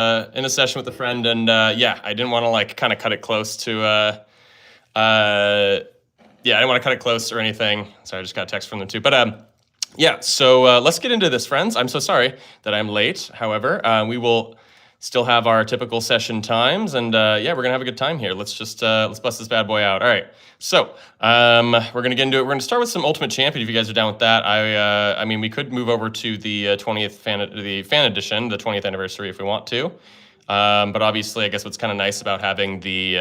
in a session with a friend, and yeah, I didn't want to like kind of cut it close to yeah, I didn't want to cut it close or anything. Sorry, I just got a text from them too. But yeah, so let's get into this, friends. I'm so sorry that I'm late. However, we will still have our typical session times, and yeah, we're gonna have a good time here. Let's just let's bust this bad boy out. All right. So we're gonna get into it. We're gonna start with some Ultimate Champion if you guys are down with that. I mean, we could move over to the 20th fan edition, the 20th anniversary if we want to. But obviously, I guess what's kind of nice about having the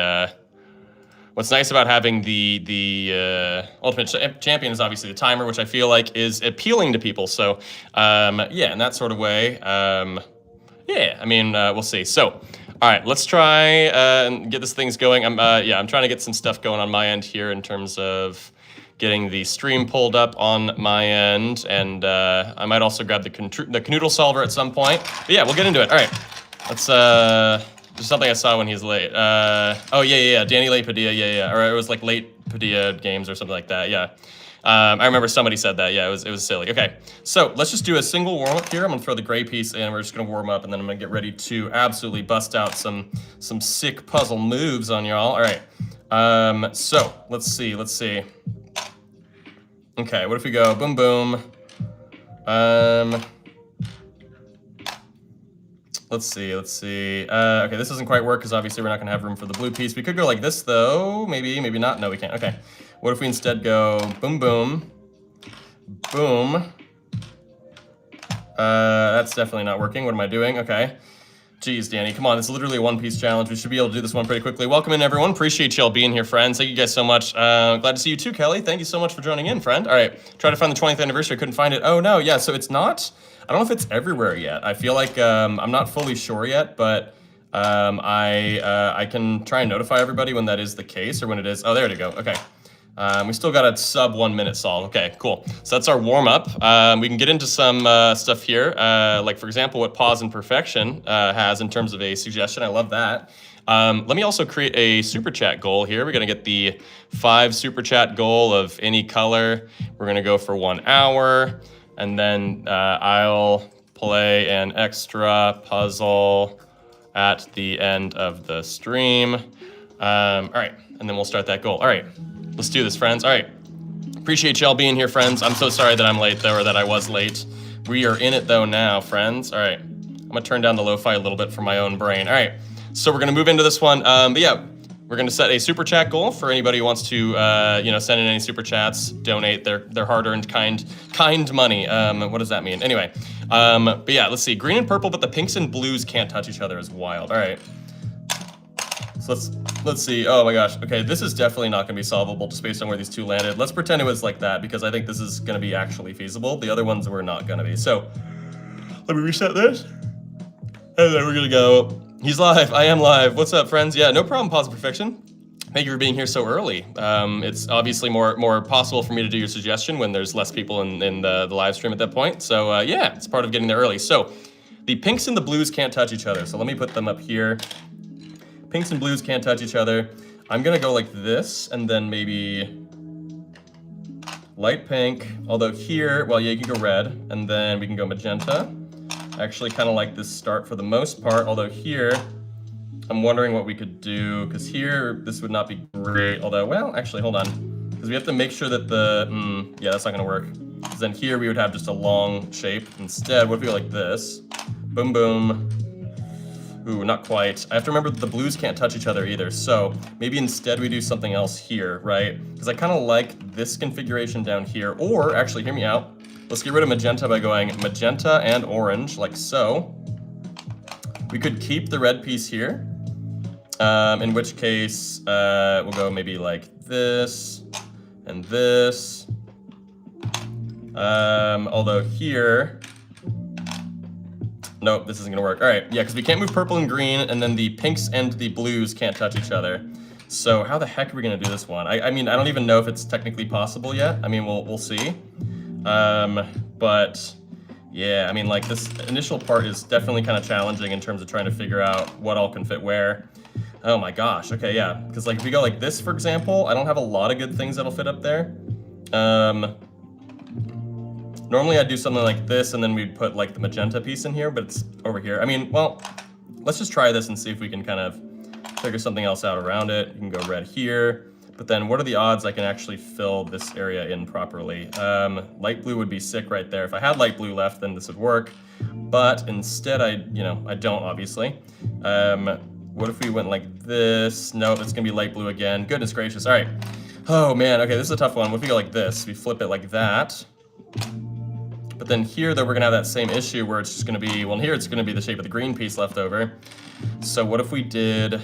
Ultimate Champion is obviously the timer, which I feel like is appealing to people. So yeah, in that sort of way, yeah, I mean, we'll see. So, all right, let's try and get this things going. I'm trying to get some stuff going on my end here in terms of getting the stream pulled up on my end, and I might also grab the Kanoodle solver at some point. But yeah, we'll get into it. All right, let's. There's something I saw when he's late. Oh yeah, Danny Late Padilla, yeah, or it was like Late Padilla Games or something like that. Yeah. I remember somebody said that. Yeah, it was silly. Okay, so let's just do a single warm up here. I'm gonna throw the gray piece in. We're just gonna warm up, and then I'm gonna get ready to absolutely bust out some sick puzzle moves on y'all. All right. So let's see. Okay, what if we go boom boom? Let's see. Okay, this doesn't quite work because obviously we're not gonna have room for the blue piece. We could go like this though. Maybe not. No, we can't. Okay. What if we instead go boom, boom, boom? That's definitely not working. What am I doing? Okay. Jeez, Danny, come on. It's literally a one-piece challenge. We should be able to do this one pretty quickly. Welcome in, everyone. Appreciate y'all being here, friends. Thank you guys so much. Glad to see you too, Kelly. Thank you so much for joining in, friend. All right. Try to find the 20th anniversary. I couldn't find it. Oh, no. Yeah, so it's not... I don't know if it's everywhere yet. I feel like I'm not fully sure yet, but I can try and notify everybody when that is the case or when it is. Oh, there we go. Okay. We still got a sub 1 minute solve. Okay, cool. So that's our warm up. We can get into some stuff here, like for example, what Pause and Perfection has in terms of a suggestion. I love that. Let me also create a super chat goal here. We're gonna get the 5 super chat goal of any color. We're gonna go for 1 hour, and then I'll play an extra puzzle at the end of the stream. All right, and then we'll start that goal. All right. Let's do this, friends. All right. Appreciate y'all being here, friends. I'm so sorry that I'm late, though, or that I was late. We are in it, though, now, friends. All right. I'm going to turn down the lo-fi a little bit for my own brain. All right. So we're going to move into this one. But yeah, we're going to set a super chat goal for anybody who wants to, send in any super chats, donate their hard-earned kind money. What does that mean? Anyway. But yeah, let's see. Green and purple, but the pinks and blues can't touch each other is wild. All right. So let's see. Oh my gosh. Okay, this is definitely not gonna be solvable just based on where these two landed. Let's pretend it was like that because I think this is gonna be actually feasible. The other ones were not gonna be. So let me reset this. And then we're gonna go. He's live. I am live. What's up, friends? Yeah, no problem. Pause Perfection. Thank you for being here so early. It's obviously more possible for me to do your suggestion when there's less people in the live stream at that point. So yeah, it's part of getting there early. So the pinks and the blues can't touch each other. So let me put them up here. Pinks and blues can't touch each other. I'm gonna go like this, and then maybe light pink. Although here, well, yeah, you can go red, and then we can go magenta. I actually kind of like this start for the most part, although here, I'm wondering what we could do, because here, this would not be great. Although, well, actually, hold on. Because we have to make sure that yeah, that's not gonna work. Because then here we would have just a long shape. Instead, what if we go like this? Boom, boom. Ooh, not quite. I have to remember that the blues can't touch each other either, so maybe instead we do something else here, right? Because I kind of like this configuration down here, or actually, hear me out. Let's get rid of magenta by going magenta and orange, like so. We could keep the red piece here, in which case we'll go maybe like this and this. Although here, nope, this isn't gonna work. All right, yeah, because we can't move purple and green, and then the pinks and the blues can't touch each other. So how the heck are we gonna do this one? I mean, I don't even know if it's technically possible yet. I mean, we'll see. But yeah, I mean, like this initial part is definitely kind of challenging in terms of trying to figure out what all can fit where. Oh my gosh, okay, yeah. Because like if we go like this, for example, I don't have a lot of good things that'll fit up there. Normally I'd do something like this and then we'd put like the magenta piece in here, but it's over here. I mean, well, let's just try this and see if we can kind of figure something else out around it. You can go red here. But then what are the odds I can actually fill this area in properly? Light blue would be sick right there. If I had light blue left, then this would work. But instead, I don't, obviously. What if we went like this? No, it's gonna be light blue again. Goodness gracious, all right. Oh man, okay, this is a tough one. What if we go like this? We flip it like that. But then here, though, we're gonna have that same issue where it's just gonna be, well, here it's gonna be the shape of the green piece left over. So what if we did,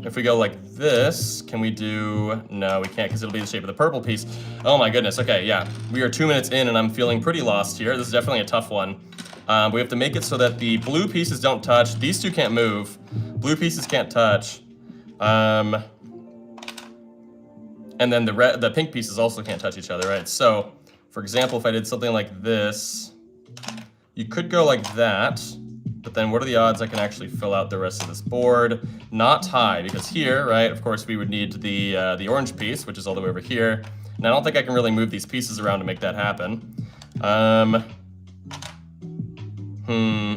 if we go like this, can we do, no, we can't because it'll be the shape of the purple piece. Oh my goodness, okay, yeah. We are 2 minutes in and I'm feeling pretty lost here. This is definitely a tough one. We have to make it so that the blue pieces don't touch. These two can't move. Blue pieces can't touch. And then the pink pieces also can't touch each other, right? So, for example, if I did something like this, you could go like that. But then what are the odds I can actually fill out the rest of this board? Not high, because here, right, of course, we would need the orange piece, which is all the way over here. And I don't think I can really move these pieces around to make that happen.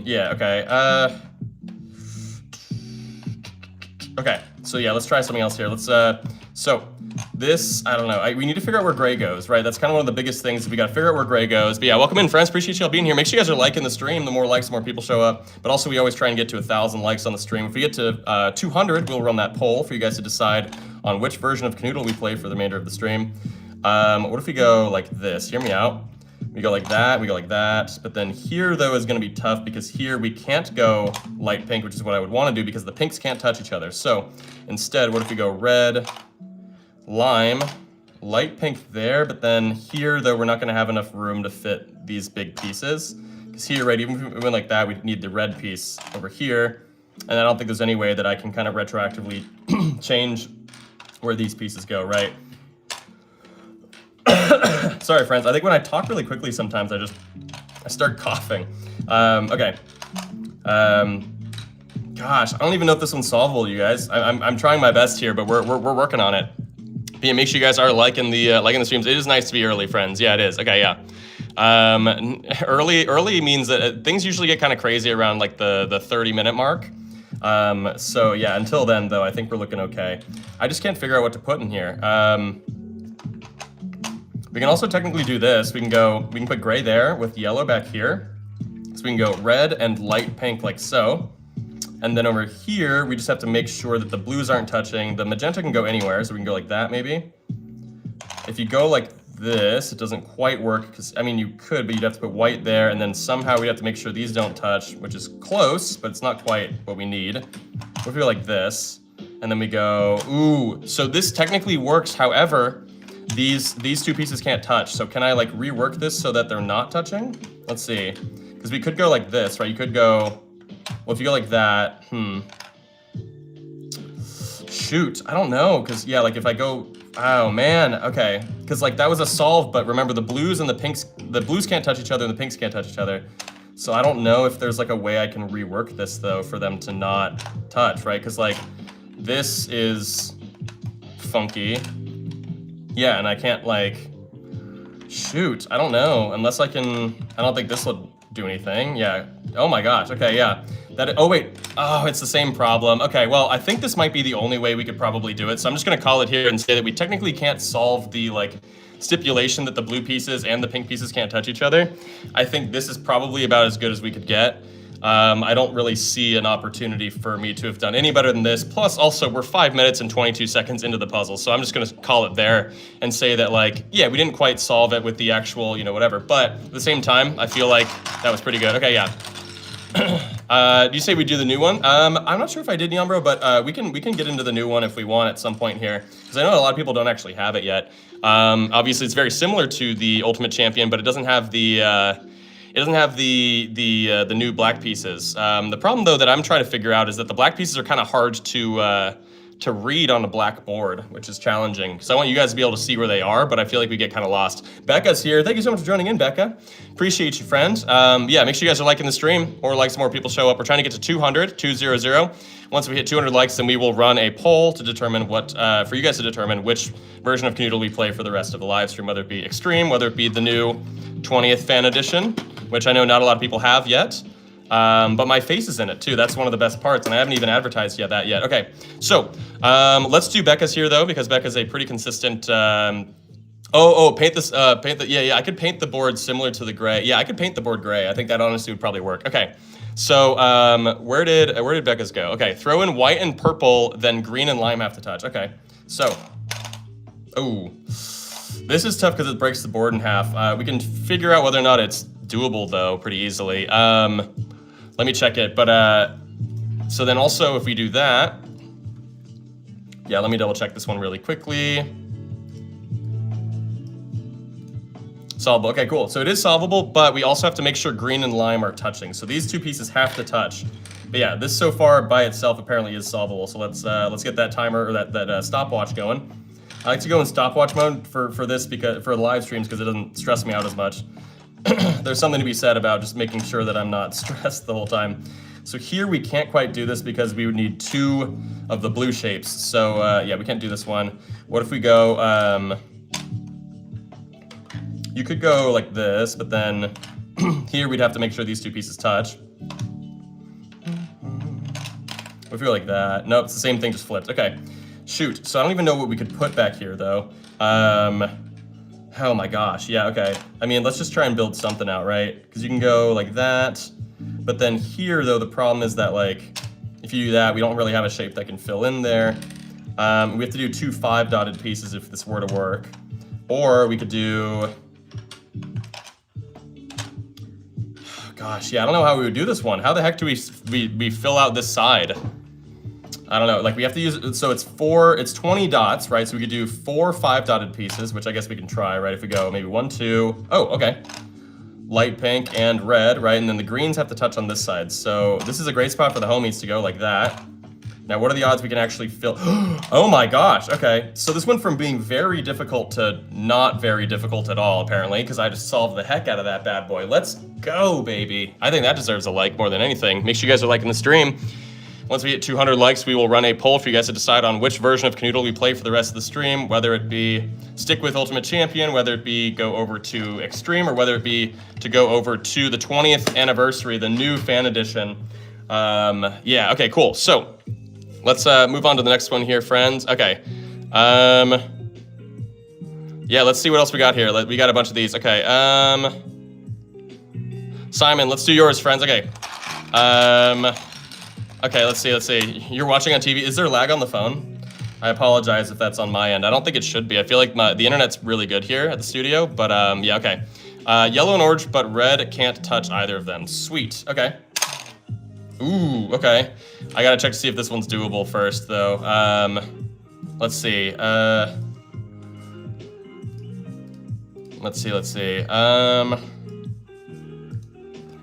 Yeah, okay. Okay, so yeah, let's try something else here. Let's, so this, I don't know, we need to figure out where gray goes, right? That's kind of one of the biggest things. We got to figure out where gray goes. But yeah, welcome in, friends. Appreciate y'all being here. Make sure you guys are liking the stream. The more likes, the more people show up. But also, we always try and get to 1,000 likes on the stream. If we get to 200, we'll run that poll for you guys to decide on which version of Kanoodle we play for the remainder of the stream. What if we go like this? Hear me out. We go like that, we go like that. But then here, though, is going to be tough because here we can't go light pink, which is what I would want to do because the pinks can't touch each other. So instead, what if we go red, lime, light pink there, but then here, though, we're not going to have enough room to fit these big pieces. Because here, right, even if we went like that, we'd need the red piece over here. And I don't think there's any way that I can kind of retroactively change where these pieces go, right? Sorry, friends. I think when I talk really quickly, sometimes I start coughing. Okay. Gosh, I don't even know if this one's solvable, you guys. I'm trying my best here, but we're working on it. But yeah, make sure you guys are liking the streams. It is nice to be early, friends. Yeah, it is. Okay, yeah. Early means that things usually get kind of crazy around like the 30-minute mark. So yeah, until then though, I think we're looking okay. I just can't figure out what to put in here. We can also technically do this. We can put gray there with yellow back here. So we can go red and light pink like so. And then over here, we just have to make sure that the blues aren't touching. The magenta can go anywhere, so we can go like that maybe. If you go like this, it doesn't quite work, because, I mean, you could, but you'd have to put white there, and then somehow we'd have to make sure these don't touch, which is close, but it's not quite what we need. What if we go like this, and then we go, ooh, so this technically works, however, these two pieces can't touch. So can I like rework this so that they're not touching? Let's see, because we could go like this, right? You could go, well, if you go like that, shoot, I don't know, because yeah, like if I go, oh man, okay, because like that was a solve, but remember the blues and the pinks, the blues can't touch each other and the pinks can't touch each other. So I don't know if there's like a way I can rework this though for them to not touch, right? Because like this is funky. Yeah, and I can't like, shoot, I don't know, unless I don't think this will do anything. Yeah, oh my gosh, okay, yeah. Oh wait, oh, it's the same problem. Okay, well, I think this might be the only way we could probably do it. So I'm just gonna call it here and say that we technically can't solve the like stipulation that the blue pieces and the pink pieces can't touch each other. I think this is probably about as good as we could get. I don't really see an opportunity for me to have done any better than this. Plus, also, we're 5 minutes and 22 seconds into the puzzle, so I'm just gonna call it there and say that, like, yeah, we didn't quite solve it with the actual, you know, whatever. But at the same time, I feel like that was pretty good. Okay, yeah. Do you say we do the new one? I'm not sure if I did, Neombro, but we can get into the new one if we want at some point here, because I know a lot of people don't actually have it yet. Obviously, it's very similar to the Ultimate Champion, but it doesn't have the the new black pieces. The problem though that I'm trying to figure out is that the black pieces are kind of hard to read on a black board, which is challenging. Because I want you guys to be able to see where they are, but I feel like we get kind of lost. Becca's here. Thank you so much for joining in, Becca. Appreciate you, friend. Yeah, make sure you guys are liking the stream. More likes, more people show up. We're trying to get to 200. Once we hit 200 likes, then we will run a poll to determine what, for you guys to determine which version of Kanoodle we play for the rest of the live stream, whether it be Extreme, whether it be the new 20th Fan Edition, which I know not a lot of people have yet. But my face is in it too. That's one of the best parts, and I haven't even advertised that yet. Okay, so let's do Becca's here though, because Becca's a pretty consistent. Paint this. Yeah. I could paint the board similar to the gray. Yeah, I could paint the board gray. I think that honestly would probably work. Okay, so where did Becca's go? Okay, throw in white and purple, then green and lime have to touch. Okay, so this is tough because it breaks the board in half. We can figure out whether or not it's doable though pretty easily. Let me check it. But so then also if we do that, yeah, let me double check this one really quickly. Solvable. Okay, cool. So it is solvable, but we also have to make sure green and lime are touching. So these two pieces have to touch. But yeah, this so far by itself apparently is solvable. So let's get that timer or that stopwatch going. I like to go in stopwatch mode for this because for the live streams because it doesn't stress me out as much. There's something to be said about just making sure that I'm not stressed the whole time. So here we can't quite do this because we would need 2 of the blue shapes. So yeah, we can't do this one. What if we go, you could go like this, but then here we'd have to make sure these 2 pieces touch. What if we go like that? Nope, it's the same thing, just flipped. Okay, shoot. So I don't even know what we could put back here though. Oh my gosh, yeah, okay. I mean, let's just try and build something out, right? Because you can go like that, but then here though, the problem is that like, if you do that, we don't really have a shape that can fill in there. We have to do 2 5-dotted pieces if this were to work. Or we could do, gosh, yeah, I don't know how we would do this one. How the heck do we fill out this side? I don't know, like we have to use, so it's 20 dots, right? So we could do 4 5-dotted pieces, which I guess we can try, right? If we go maybe 1, 2, oh, okay. Light pink and red, right? And then the greens have to touch on this side. So this is a great spot for the homies to go like that. Now, what are the odds we can actually fill? Oh my gosh, okay. So this went from being very difficult to not very difficult at all, apparently, because I just solved the heck out of that bad boy. Let's go, baby. I think that deserves a like more than anything. Make sure you guys are liking the stream. Once we hit 200 likes, we will run a poll for you guys to decide on which version of Kanoodle we play for the rest of the stream, whether it be stick with Ultimate Champion, whether it be go over to Extreme, or whether it be to go over to the 20th anniversary, the new fan edition. Yeah, okay, cool. So let's move on to the next one here, friends. Okay. Yeah, let's see what else we got here. We got a bunch of these. Okay. Simon, let's do yours, friends. Okay. Okay, let's see. You're watching on TV. Is there lag on the phone? I apologize if that's on my end. I don't think it should be. I feel like the internet's really good here at the studio, but yeah, okay. Yellow and orange, but red can't touch either of them. Sweet, okay. Ooh, okay. I gotta check to see if this one's doable first, though. Let's see. Let's see.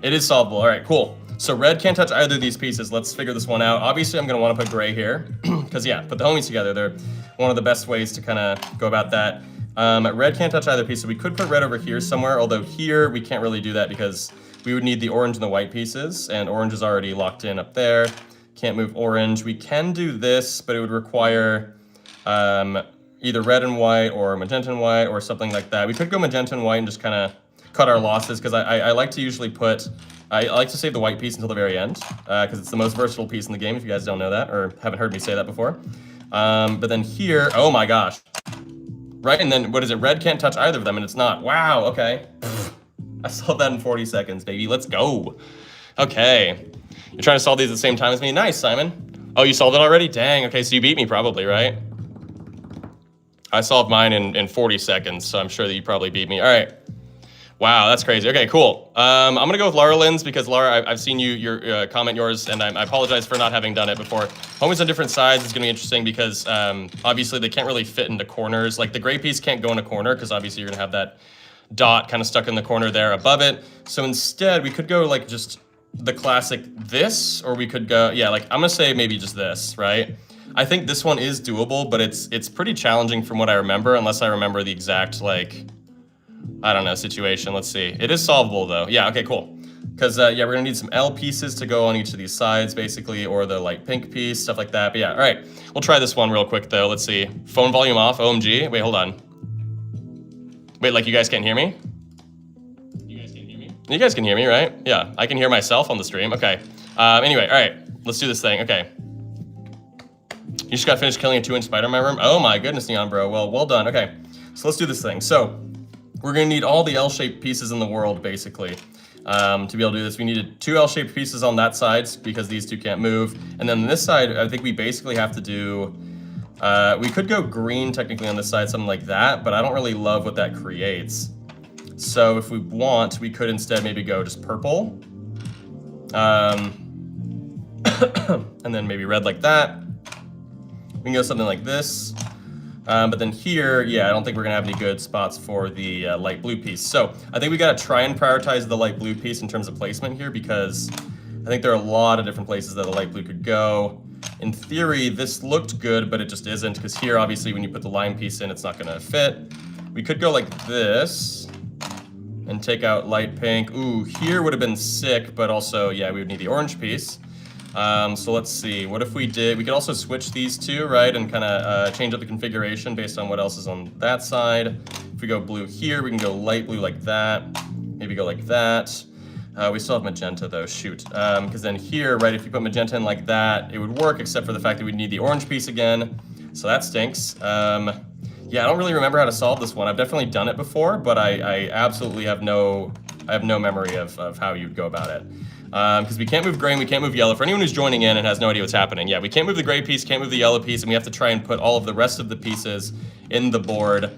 It is solvable. All right, cool. So red can't touch either of these pieces. Let's figure this one out. Obviously, I'm gonna wanna put gray here because yeah, put the homies together. They're one of the best ways to kind of go about that. Red can't touch either piece, so we could put red over here somewhere, although here we can't really do that because we would need the orange and the white pieces, and orange is already locked in up there. Can't move orange. We can do this, but it would require either red and white or magenta and white or something like that. We could go magenta and white and just kind of cut our losses because I like to usually put, I like to save the white piece until the very end because it's the most versatile piece in the game if you guys don't know that or haven't heard me say that before. But then here, oh my gosh. Right, and then what is it? Red can't touch either of them and it's not. Wow, okay. I solved that in 40 seconds, baby. Let's go. Okay. You're trying to solve these at the same time as me? Nice, Simon. Oh, you solved it already? Dang, okay, so you beat me probably, right? I solved mine in 40 seconds, so I'm sure that you probably beat me. All right. Wow, that's crazy. Okay, cool. I'm gonna go with Lara Lynn's because Lara, I've seen your comment yours, and I apologize for not having done it before. Homies on different sides is gonna be interesting because obviously they can't really fit into corners. Like the gray piece can't go in a corner because obviously you're gonna have that dot kind of stuck in the corner there above it. So instead we could go like just the classic this, or we could go, yeah, like I'm gonna say maybe just this, right? I think this one is doable, but it's pretty challenging from what I remember, unless I remember the exact like, I don't know, situation. Let's see. It is solvable though. Yeah, okay, cool. Because yeah, we're gonna need some L pieces to go on each of these sides basically, or the light pink piece, stuff like that. But yeah, all right. We'll try this one real quick though. Let's see. Phone volume off, OMG. Wait, hold on. Wait, like you guys can't hear me? You guys can't hear me? You guys can hear me, right? Yeah, I can hear myself on the stream. Okay. Anyway, all right, let's do this thing. Okay. You just got finished killing a 2-inch spider in my room? Oh my goodness, Neon Bro. Well done. Okay, so let's do this thing. So we're gonna need all the L-shaped pieces in the world, basically. To be able to do this, we needed 2 L-shaped pieces on that side because these 2 can't move. And then this side, I think we basically have to do, we could go green technically on this side, something like that, but I don't really love what that creates. So if we want, we could instead maybe go just purple. And then maybe red like that. We can go something like this. But then here, yeah, I don't think we're gonna have any good spots for the light blue piece. So I think we gotta try and prioritize the light blue piece in terms of placement here, because I think there are a lot of different places that the light blue could go. In theory, this looked good, but it just isn't, because here, obviously, when you put the lime piece in, it's not gonna fit. We could go like this and take out light pink. Ooh, here would have been sick, but also, yeah, we would need the orange piece. So let's see, what if we did, we could also switch these 2, right, and kind of change up the configuration based on what else is on that side. If we go blue here, we can go light blue like that, maybe go like that. We still have magenta though, shoot. Because then here, right, if you put magenta in like that, it would work, except for the fact that we'd need the orange piece again. So that stinks. Yeah, I don't really remember how to solve this one. I've definitely done it before, but I absolutely have no memory of how you'd go about it. Because we can't move gray and we can't move yellow. For anyone who's joining in and has no idea what's happening, yeah, we can't move the gray piece, can't move the yellow piece, and we have to try and put all of the rest of the pieces in the board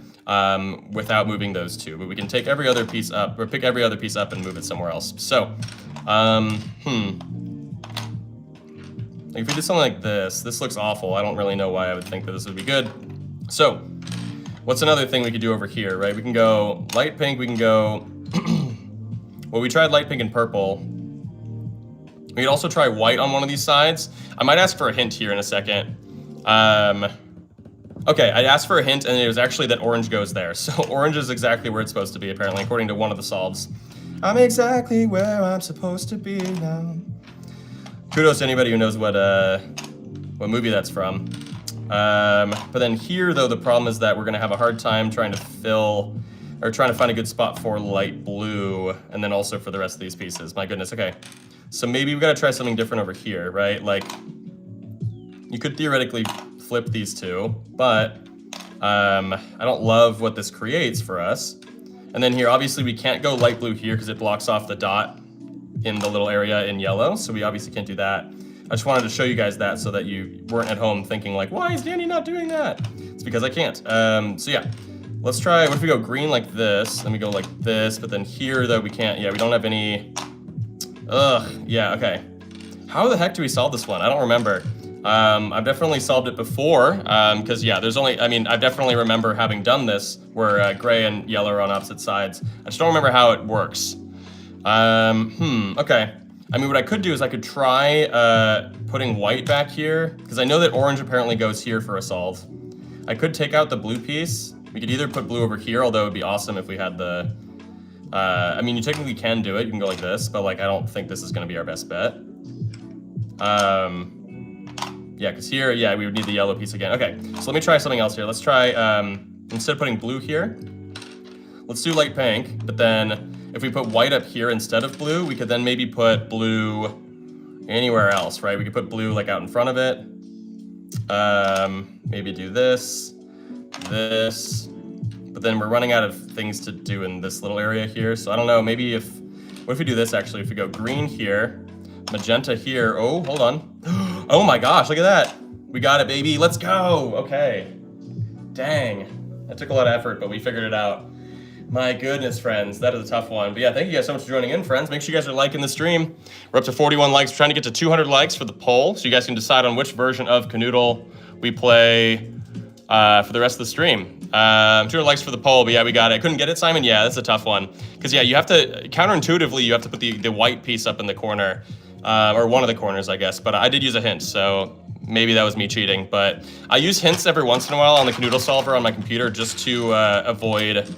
without moving those 2. But we can take every other piece up, or pick every other piece up and move it somewhere else. So, like if we did something like this looks awful. I don't really know why I would think that this would be good. So, what's another thing we could do over here, right? We can go light pink, we can go, well, we tried light pink and purple. We could also try white on one of these sides. I might ask for a hint here in a second. Okay, I asked for a hint and it was actually that orange goes there. So orange is exactly where it's supposed to be, apparently, according to one of the solves. I'm exactly where I'm supposed to be now. Kudos to anybody who knows what movie that's from. But then here, though, the problem is that we're gonna have a hard time trying to fill, or trying to find a good spot for light blue, and then also for the rest of these pieces. My goodness, okay. So maybe we've got to try something different over here, right? Like, you could theoretically flip these 2, but I don't love what this creates for us. And then here, obviously, we can't go light blue here because it blocks off the dot in the little area in yellow, so we obviously can't do that. I just wanted to show you guys that so that you weren't at home thinking like, why is Danny not doing that? It's because I can't. So yeah, let's try, what if we go green like this, then we go like this, but then here, though, we can't, yeah, we don't have any. Ugh, yeah, okay. How the heck do we solve this one? I don't remember. I've definitely solved it before, because yeah, there's only, I mean, I definitely remember having done this where gray and yellow are on opposite sides. I just don't remember how it works. Okay. I mean, what I could do is I could try putting white back here, because I know that orange apparently goes here for a solve. I could take out the blue piece. We could either put blue over here, although it would be awesome if we had the, I mean, you technically can do it. You can go like this, but like, I don't think this is going to be our best bet. Yeah, because here, yeah, we would need the yellow piece again. Okay, so let me try something else here. Let's try, instead of putting blue here, let's do light pink, but then if we put white up here instead of blue, we could then maybe put blue anywhere else, right? We could put blue like out in front of it. Maybe do this, but then we're running out of things to do in this little area here. So I don't know, maybe what if we do this actually? If we go green here, magenta here, oh, hold on. Oh my gosh, look at that. We got it, baby, let's go. Okay, dang. That took a lot of effort, but we figured it out. My goodness, friends, that is a tough one. But yeah, thank you guys so much for joining in, friends. Make sure you guys are liking the stream. We're up to 41 likes. We're trying to get to 200 likes for the poll, so you guys can decide on which version of Kanoodle we play for the rest of the stream. 200 likes for the poll, but yeah, we got it. Couldn't get it, Simon? Yeah, that's a tough one. Because yeah, you have to, counterintuitively, you have to put the white piece up in the corner, or one of the corners, I guess. But I did use a hint, so maybe that was me cheating. But I use hints every once in a while on the Kanoodle solver on my computer just to avoid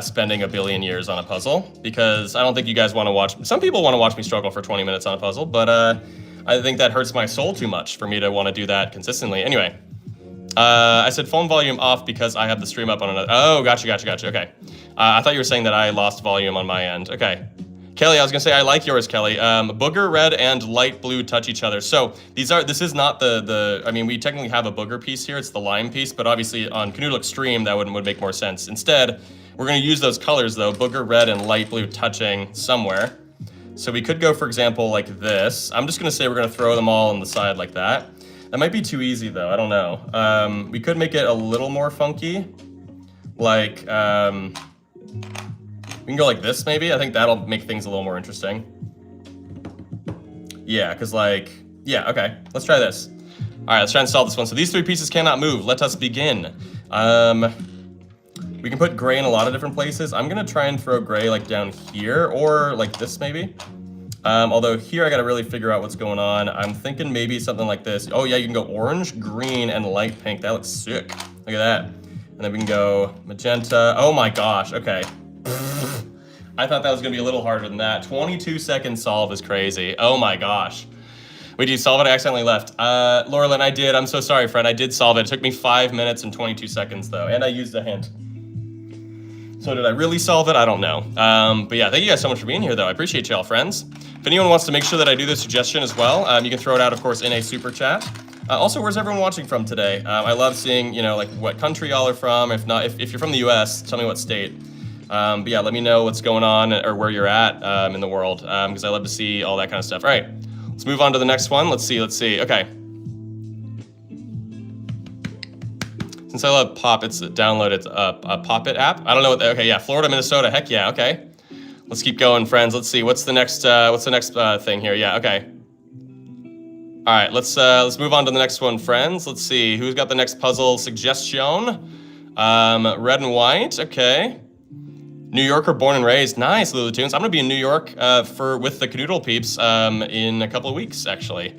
spending a billion years on a puzzle, because I don't think you guys want to watch, some people want to watch me struggle for 20 minutes on a puzzle, but I think that hurts my soul too much for me to want to do that consistently. Anyway, I said phone volume off because I have the stream up on another, oh, gotcha, okay. I thought you were saying that I lost volume on my end. Okay. Kelly, I was gonna say, I like yours, Kelly. Booger red and light blue touch each other. So this is not I mean, we technically have a booger piece here, it's the lime piece, but obviously on Kanoodle Extreme, that would make more sense. Instead, we're gonna use those colors though, booger red and light blue touching somewhere. So we could go, for example, like this. I'm just gonna say we're gonna throw them all on the side like that. That might be too easy though, I don't know. We could make it a little more funky. Like, we can go like this maybe. I think that'll make things a little more interesting. Yeah, because like, yeah, okay. Let's try this. All right, let's try and solve this one. So these 3 pieces cannot move. Let us begin. We can put gray in a lot of different places. I'm gonna try and throw gray like down here or like this maybe. Although here I gotta really figure out what's going on. I'm thinking maybe something like this. Oh yeah, you can go orange, green, and light pink. That looks sick. Look at that. And then we can go magenta. Oh my gosh, okay. I thought that was gonna be a little harder than that. 22-second solve is crazy. Oh my gosh. Wait, did you solve it? I accidentally left. Laurelyn, I did. I'm so sorry, friend. I did solve it. It took me 5 minutes and 22 seconds though, and I used a hint. So did I really solve it? I don't know. But yeah, thank you guys so much for being here though. I appreciate y'all, friends. If anyone wants to make sure that I do this suggestion as well, you can throw it out, of course, in a super chat. Also, where's everyone watching from today? I love seeing, you know, like what country y'all are from. If not, if you're from the US, tell me what state. But yeah, let me know what's going on or where you're at in the world, because I love to see all that kind of stuff. All right, let's move on to the next one. Let's see. Okay. Since I love Pop, it's downloaded a Pop It app. I don't know what. Okay, yeah, Florida, Minnesota. Heck yeah. Okay. Let's keep going, friends. Let's see. What's the next thing here? Yeah. Okay. All right. Let's move on to the next one, friends. Let's see who's got the next puzzle suggestion. Red and white. Okay. New Yorker, born and raised. Nice, Lulu Tunes. I'm gonna be in New York with the Kanoodle peeps in a couple of weeks, actually.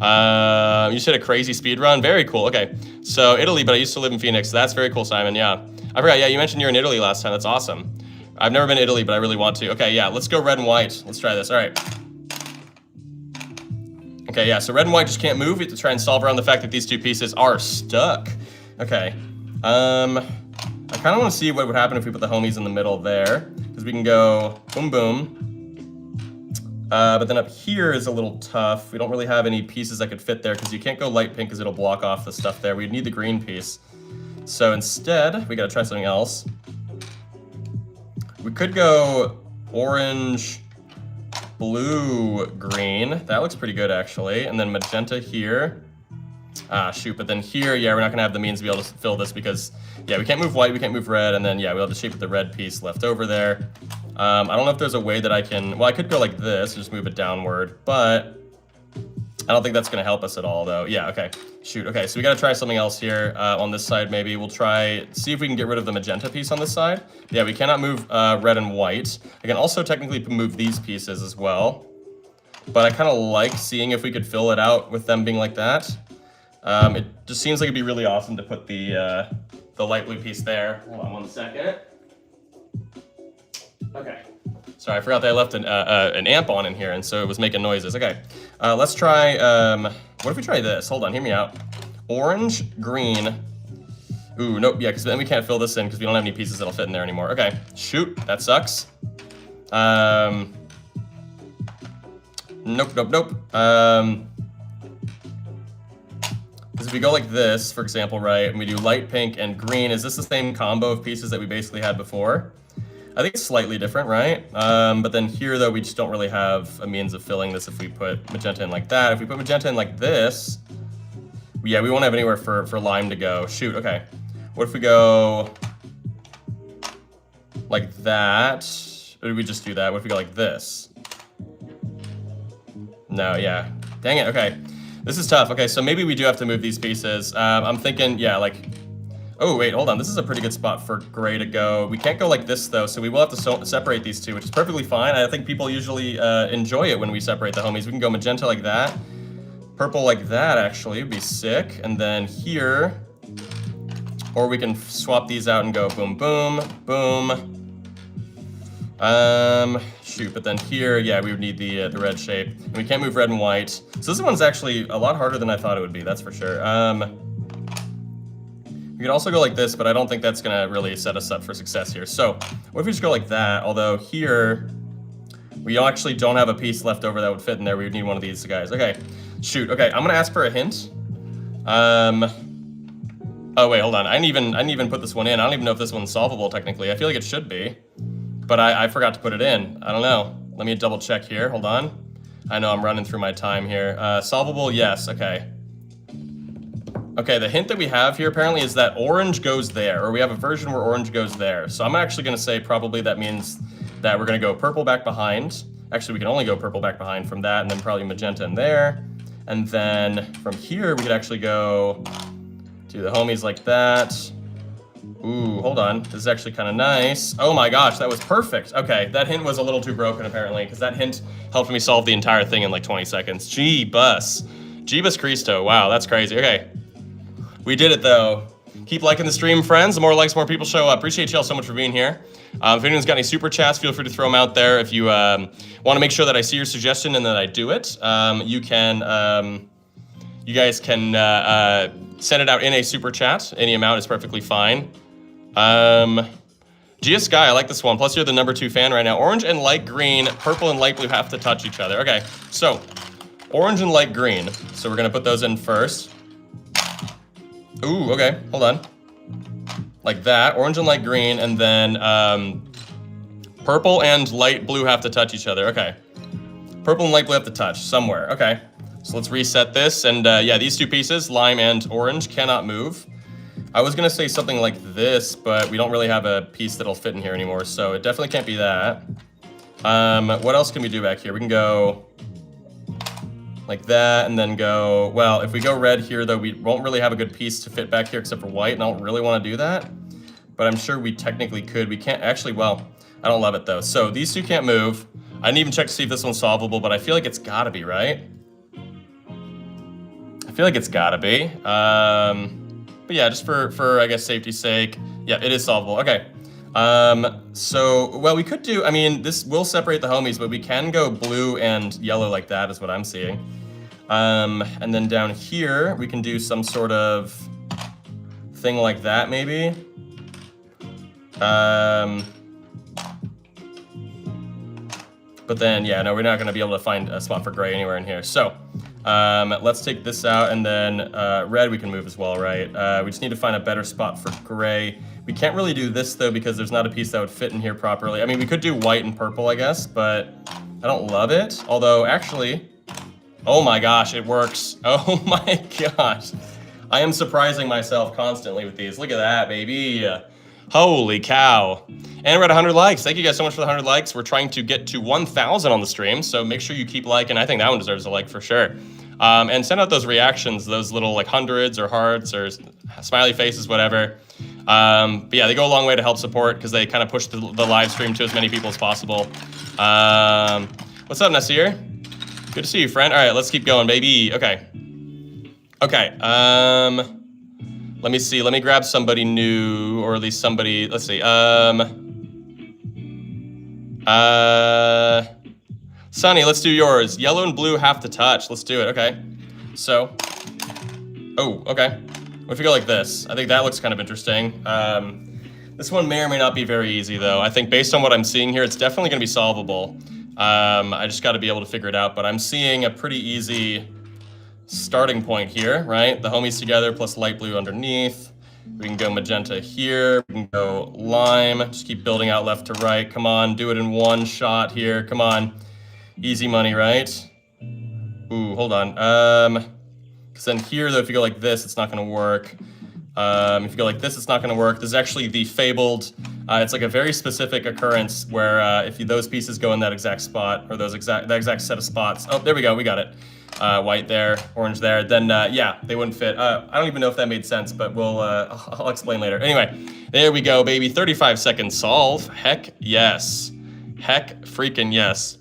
You said a crazy speed run. Very cool. Okay. So Italy, but I used to live in Phoenix. So that's very cool, Simon. Yeah. I forgot. Yeah, you mentioned you're in Italy last time. That's awesome. I've never been to Italy, but I really want to. Okay, yeah, let's go red and white. Let's try this. All right. Okay, yeah, so red and white just can't move. We have to try and solve around the fact that these 2 pieces are stuck. Okay. I kind of want to see what would happen if we put the homies in the middle there, because we can go boom, boom. But then up here is a little tough. We don't really have any pieces that could fit there, because you can't go light pink because it'll block off the stuff there. We'd need the green piece. So instead, we got to try something else. We could go orange, blue, green. That looks pretty good, actually. And then magenta here. Ah, shoot, but then here, yeah, we're not gonna have the means to be able to fill this because, yeah, we can't move white, we can't move red, and then, yeah, we'll have the shape of the red piece left over there. I don't know if there's a way that I can, well, I could go like this, just move it downward, but I don't think that's gonna help us at all, though. Yeah, okay, shoot, okay, so we gotta try something else here on this side, maybe. We'll see if we can get rid of the magenta piece on this side. Yeah, we cannot move red and white. I can also technically move these pieces as well, but I kind of like seeing if we could fill it out with them being like that. It just seems like it'd be really awesome to put the light blue piece there. Hold on 1 second. Okay. Sorry, I forgot that I left an amp on in here, and so it was making noises. Okay, let's try, what if we try this? Hold on, hear me out. Orange, green. Ooh, nope, yeah, because then we can't fill this in because we don't have any pieces that'll fit in there anymore. Okay, shoot, that sucks. Nope. Because if we go like this, for example, right, and we do light pink and green, is this the same combo of pieces that we basically had before? I think it's slightly different, right? But then here, though, we just don't really have a means of filling this if we put magenta in like that. If we put magenta in like this, yeah, we won't have anywhere for lime to go. Shoot, okay. What if we go like that? Or did we just do that? What if we go like this? No, yeah. Dang it, okay. This is tough. Okay, so maybe we do have to move these pieces. I'm thinking, yeah, like, oh, wait, hold on. This is a pretty good spot for gray to go. We can't go like this, though, so we will have to separate these two, which is perfectly fine. I think people usually enjoy it when we separate the homies. We can go magenta like that. Purple like that, actually, would be sick. And then here, or we can swap these out and go boom, boom, boom. Shoot, but then here, yeah, we would need the red shape. And we can't move red and white. So this one's actually a lot harder than I thought it would be, that's for sure. We could also go like this, but I don't think that's gonna really set us up for success here. So what if we just go like that? Although here, we We actually don't have a piece left over that would fit in there. We would need one of these guys. Okay, shoot. Okay, I'm gonna ask for a hint. Oh wait, hold on. I didn't even put this one in. I don't even know if this one's solvable technically. I feel like it should be, but I forgot to put it in. I don't know. Let me double check here. Hold on. I know I'm running through my time here. Solvable, yes. Okay. Okay, the hint that we have here apparently is that orange goes there, or we have a version where orange goes there. So I'm actually gonna say probably that means that we're gonna go purple back behind. Actually, we can only go purple back behind from that, and then probably magenta in there. And then from here, we could actually go to the homies like that. Ooh, hold on. This is actually kind of nice. Oh my gosh, that was perfect. Okay, that hint was a little too broken apparently, because that hint helped me solve the entire thing in like 20 seconds. Jeebus. Jeebus Christo. Wow, that's crazy. Okay. We did it though. Keep liking the stream, friends. The more likes, more people show up. Appreciate y'all so much for being here. If anyone's got any super chats, feel free to throw them out there. If you want to make sure that I see your suggestion and that I do it, you guys can send it out in a super chat. Any amount is perfectly fine. Gia Sky, I like this one. Plus, you're the #2 fan right now. Orange and light green, purple and light blue have to touch each other. Okay, so orange and light green. So we're gonna put those in first. Ooh, okay, hold on. Like that, orange and light green, and then purple and light blue have to touch each other. Okay, purple and light blue have to touch somewhere. Okay, so let's reset this, and yeah, these two pieces, lime and orange, cannot move. I was gonna say something like this, but we don't really have a piece that'll fit in here anymore, so it definitely can't be that. What else can we do back here? We can go like that, and then go, well, if we go red here, though, we won't really have a good piece to fit back here except for white, and I don't really want to do that, but I'm sure we technically could. We can't actually, well, I don't love it, though. So these two can't move. I didn't even check to see if this one's solvable, but I feel like it's gotta be, right? I feel like it's gotta be. But yeah, just for I guess, safety's sake, yeah, it is solvable. Okay. So, well, we could do, I mean, this will separate the homies, but we can go blue and yellow like that is what I'm seeing. And then down here, we can do some sort of thing like that, maybe. But then, yeah, no, we're not gonna be able to find a spot for gray anywhere in here. So, let's take this out, and then red we can move as well, right? We just need to find a better spot for gray. We can't really do this, though, because there's not a piece that would fit in here properly. I mean, we could do white and purple, I guess, but I don't love it. Although, actually, oh my gosh, it works. Oh my gosh. I am surprising myself constantly with these. Look at that, baby. Holy cow. And we're at 100 likes. Thank you guys so much for the 100 likes. We're trying to get to 1,000 on the stream, so make sure you keep liking. I think that one deserves a like for sure. And send out those reactions, those little like hundreds or hearts or smiley faces, whatever. But yeah, they go a long way to help support because they kind of push the live stream to as many people as possible. What's up, Nasir? Good to see you, friend. All right, let's keep going, baby. Okay. Okay. Let me see. Let me grab somebody new, or at least somebody. Let's see. Sunny, let's do yours. Yellow and blue have to touch. Let's do it. Okay. So. Oh, okay. What if we go like this? I think that looks kind of interesting. This one may or may not be very easy, though. I think based on what I'm seeing here, it's definitely going to be solvable. I just got to be able to figure it out, but I'm seeing a pretty easy starting point here, right? The homies together plus light blue underneath. We can go magenta here. We can go lime. Just keep building out left to right. Come on, do it in one shot here. Come on. Easy money, right? Ooh, hold on. Because then here, though, if you go like this, it's not going to work. If you go like this, it's not going to work. This is actually the fabled, it's like a very specific occurrence where if those pieces go in that exact spot, or that exact set of spots. Oh, there we go, we got it. White there, orange there, then yeah, they wouldn't fit. I don't even know if that made sense, but I'll explain later. Anyway, there we go, baby. 35 second solve. Heck yes. Heck freaking yes.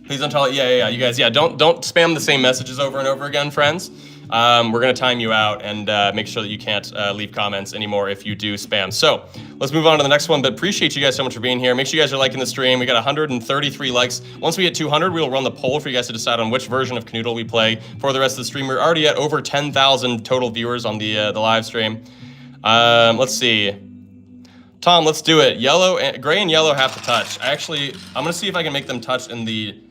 Please don't tell it. Yeah. You guys, yeah, don't spam the same messages over and over again, friends. We're gonna time you out and make sure that you can't leave comments anymore if you do spam. So let's move on to the next one, but appreciate you guys so much for being here. Make sure you guys are liking the stream. We got 133 likes. Once we hit 200, we'll run the poll for you guys to decide on which version of Kanoodle we play for the rest of the stream. We're already at over 10,000 total viewers on the live stream. Let's see. Tom, let's do it. Gray and yellow have to touch. I'm gonna see if I can make them touch in the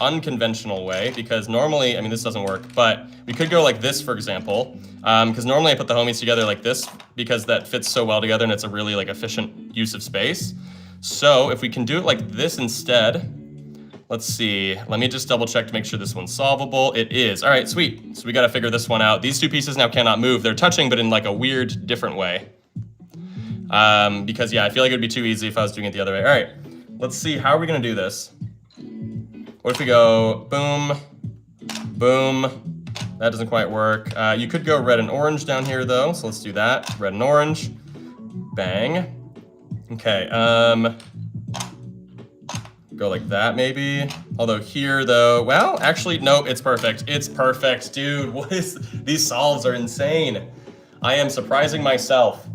unconventional way, because normally, I mean, this doesn't work, but we could go like this, for example, because normally I put the homies together like this because that fits so well together and it's a really like efficient use of space. So if we can do it like this instead, let's see, let me just double check to make sure this one's solvable. It is. All right, sweet. So we got to figure this one out. These two pieces now cannot move. They're touching, but in like a weird, different way. Because yeah, I feel like it'd be too easy if I was doing it the other way. All right, let's see, how are we gonna do this? What if we go boom, boom? That doesn't quite work. You could go red and orange down here though, so let's do that. Red and orange, bang. Okay, go like that maybe. Although here though, well, actually, nope, it's perfect. It's perfect, dude. These solves are insane. I am surprising myself.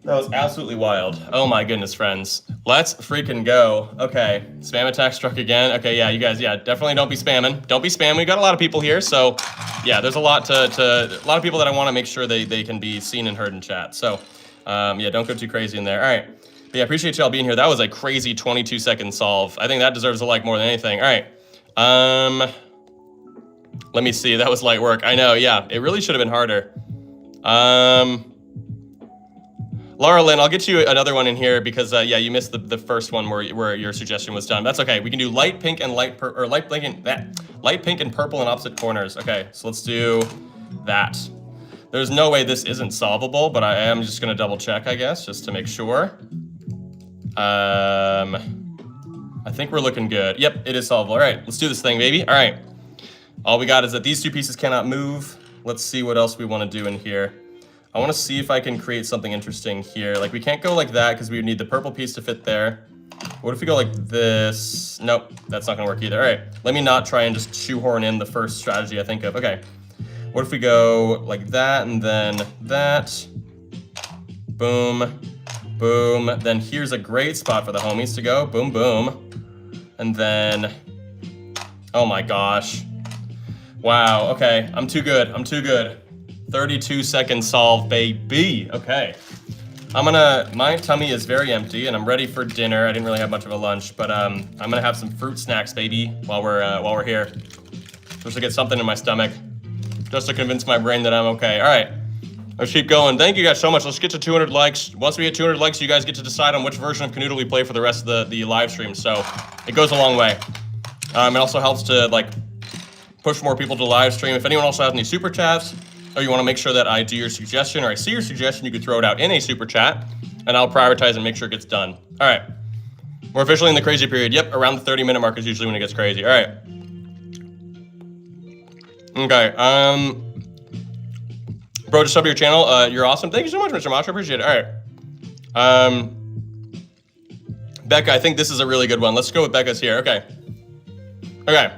That was absolutely wild. Oh my goodness, friends. Let's freaking go. Okay, spam attack struck again. Okay, yeah, you guys, yeah, definitely don't be spamming. Don't be spamming. We got a lot of people here, so yeah, there's a lot a lot of people that I want to make sure they can be seen and heard in chat. So yeah, don't go too crazy in there. All right. But yeah, appreciate y'all being here. That was a crazy 22-second solve. I think that deserves a like more than anything. All right. Let me see. That was light work. I know. Yeah, it really should have been harder. Laura Lynn, I'll get you another one in here because yeah, you missed the first one where your suggestion was done. That's okay. We can do light pink and light pink and purple in opposite corners. Okay, so let's do that. There's no way this isn't solvable, but I am just gonna double check, I guess, just to make sure. I think we're looking good. Yep, it is solvable. All right, let's do this thing, baby. All right. All we got is that these two pieces cannot move. Let's see what else we want to do in here. I want to see if I can create something interesting here. Like, we can't go like that because we would need the purple piece to fit there. What if we go like this? Nope, that's not gonna work either. All right, let me not try and just shoehorn in the first strategy I think of. Okay, what if we go like that and then that? Boom, boom. Then here's a great spot for the homies to go. Boom, boom. And then, oh my gosh. Wow, okay, I'm too good, I'm too good. 32-second solve, baby. Okay. My tummy is very empty and I'm ready for dinner. I didn't really have much of a lunch, but I'm gonna have some fruit snacks, baby, while we're here. Just to get something in my stomach, just to convince my brain that I'm okay. All right, let's keep going. Thank you guys so much. Let's get to 200 likes. Once we hit 200 likes, you guys get to decide on which version of Kanoodle we play for the rest of the live stream. So it goes a long way. It also helps to like push more people to live stream. If anyone also has any super chats, or you want to make sure that I do your suggestion or I see your suggestion, you could throw it out in a super chat and I'll prioritize and make sure it gets done. All right, we're officially in the crazy period. Yep, around the 30-minute mark is usually when it gets crazy. All right. Okay, bro, just sub to your channel. You're awesome. Thank you so much, Mr. Macho. Appreciate it. All right. Becca, I think this is a really good one. Let's go with Becca's here. Okay. Okay.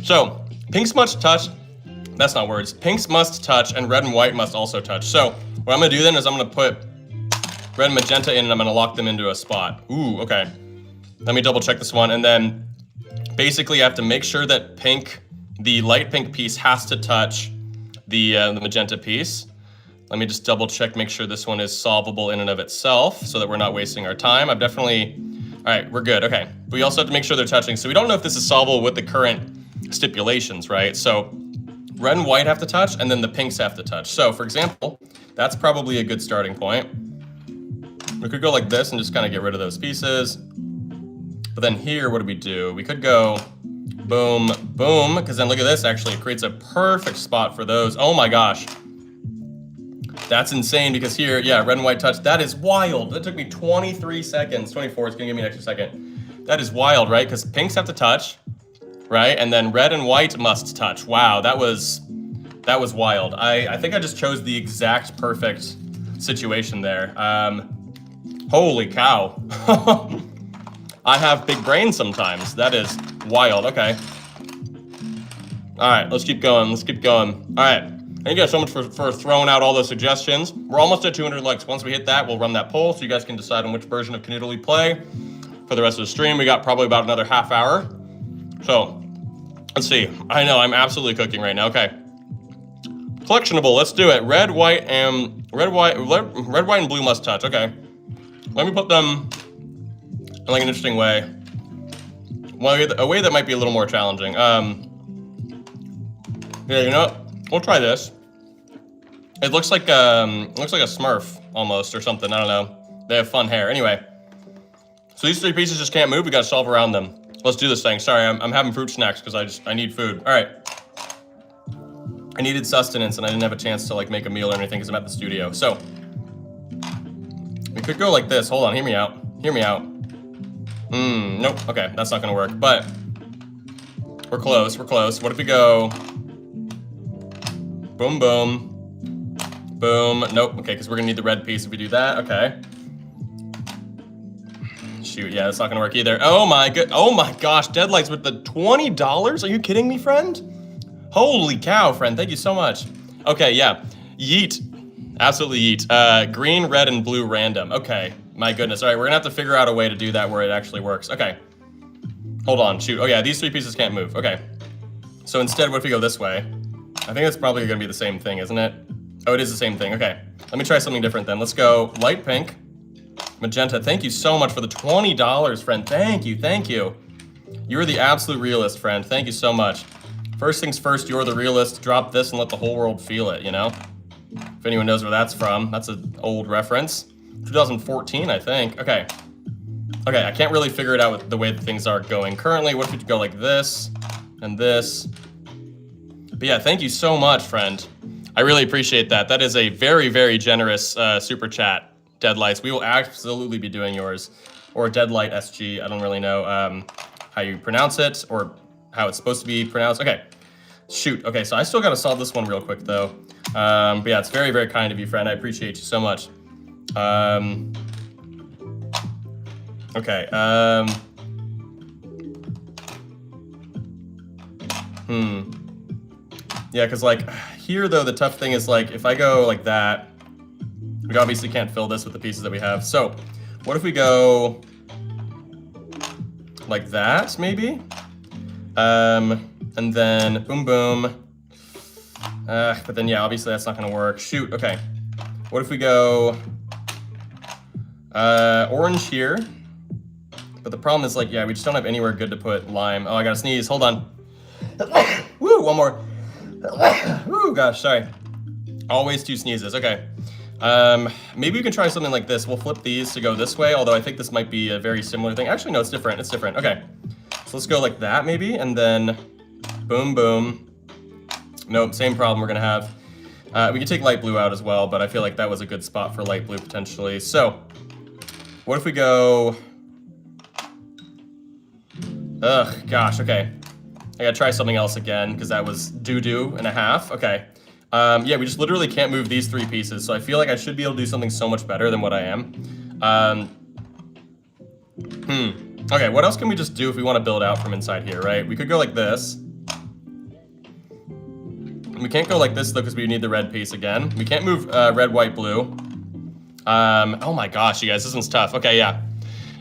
So, pinks must touch. That's not words. Pinks must touch and red and white must also touch. So what I'm gonna do then is I'm gonna put red and magenta in and I'm gonna lock them into a spot. Ooh, okay. Let me double check this one. And then basically I have to make sure that the light pink piece has to touch the magenta piece. Let me just double check, make sure this one is solvable in and of itself so that we're not wasting our time. All right, we're good, okay. But we also have to make sure they're touching. So we don't know if this is solvable with the current stipulations, right? So red and white have to touch, and then the pinks have to touch. So, for example, that's probably a good starting point. We could go like this and just kind of get rid of those pieces. But then here, what do we do? We could go boom, boom, because then look at this, actually, it creates a perfect spot for those. Oh my gosh. That's insane, because here, yeah, red and white touch. That is wild. That took me 23 seconds. 24, it's gonna give me an extra second. That is wild, right? Because pinks have to touch. Right, and then red and white must touch. Wow, that was wild. I think I just chose the exact perfect situation there. Holy cow. I have big brains sometimes. That is wild, okay. All right, let's keep going, let's keep going. All right, thank you guys so much for throwing out all those suggestions. We're almost at 200 likes. Once we hit that, we'll run that poll so you guys can decide on which version of Kanoodle we play for the rest of the stream. We got probably about another half hour. So, let's see. I know, I'm absolutely cooking right now. Okay. Collectionable, let's do it. Red, white, and Red, white, and blue must touch. Okay. Let me put them in like an interesting way. Well, a way that might be a little more challenging. Yeah, you know what? We'll try this. It looks like a Smurf almost or something. I don't know. They have fun hair. Anyway, so these three pieces just can't move. We got to solve around them. Let's do this thing. Sorry, I'm having fruit snacks because I need food. All right. I needed sustenance and I didn't have a chance to like make a meal or anything because I'm at the studio. So we could go like this. Hold on, hear me out. Hear me out. Nope. Okay, that's not gonna work. But we're close. We're close. What if we go? Boom, boom, boom. Nope. Okay, because we're gonna need the red piece if we do that. Okay. Shoot. Yeah, that's not gonna work either. Oh my gosh. Deadlights with the $20. Are you kidding me, friend? Holy cow, friend. Thank you so much. Okay, yeah. Yeet. Absolutely yeet. Green, red, and blue random. Okay. My goodness. All right, we're gonna have to figure out a way to do that where it actually works. Okay. Hold on. Shoot. Oh yeah, these three pieces can't move. Okay. So instead, what if we go this way? I think that's probably gonna be the same thing, isn't it? Oh, it is the same thing. Okay. Let me try something different then. Let's go light pink, magenta. Thank you so much for the $20, friend. Thank you. Thank you. You're the absolute realist, friend. Thank you so much. First things first, you're the realist. Drop this and let the whole world feel it, you know? If anyone knows where that's from, that's an old reference. 2014, I think. Okay. Okay, I can't really figure it out with the way that things are going currently. What if we go like this and this? But yeah, thank you so much, friend. I really appreciate that. That is a very, very generous super chat, Deadlights. We will absolutely be doing yours. Or Deadlight SG. I don't really know how you pronounce it or how it's supposed to be pronounced. Okay, shoot. Okay, so I still got to solve this one real quick though. But yeah, it's very, very kind of you, friend. I appreciate you so much. Okay. Yeah, because like here though, the tough thing is like if I go like that, we obviously can't fill this with the pieces that we have. So what if we go like that maybe? And then boom, boom. But then yeah, obviously that's not gonna work. Shoot, okay. What if we go orange here? But the problem is like, yeah, we just don't have anywhere good to put lime. Oh, I gotta sneeze, hold on. Woo, one more. Woo, gosh, sorry. Always two sneezes, okay. Maybe we can try something like this. We'll flip these to go this way, although I think this might be a very similar thing. Actually, no, it's different, it's different, okay. So let's go like that maybe, and then boom, boom. Nope, same problem we're gonna have. We could take light blue out as well, but I feel like that was a good spot for light blue potentially. So, what if we go... Ugh, gosh, okay. I gotta try something else again, because that was doo-doo and a half. Okay. Yeah, we just literally can't move these three pieces, so I feel like I should be able to do something so much better than what I am. Okay, what else can we just do if we want to build out from inside here, right? We could go like this. We can't go like this, though, because we need the red piece again. We can't move red, white, blue. Oh my gosh, you guys, this one's tough. Okay, yeah.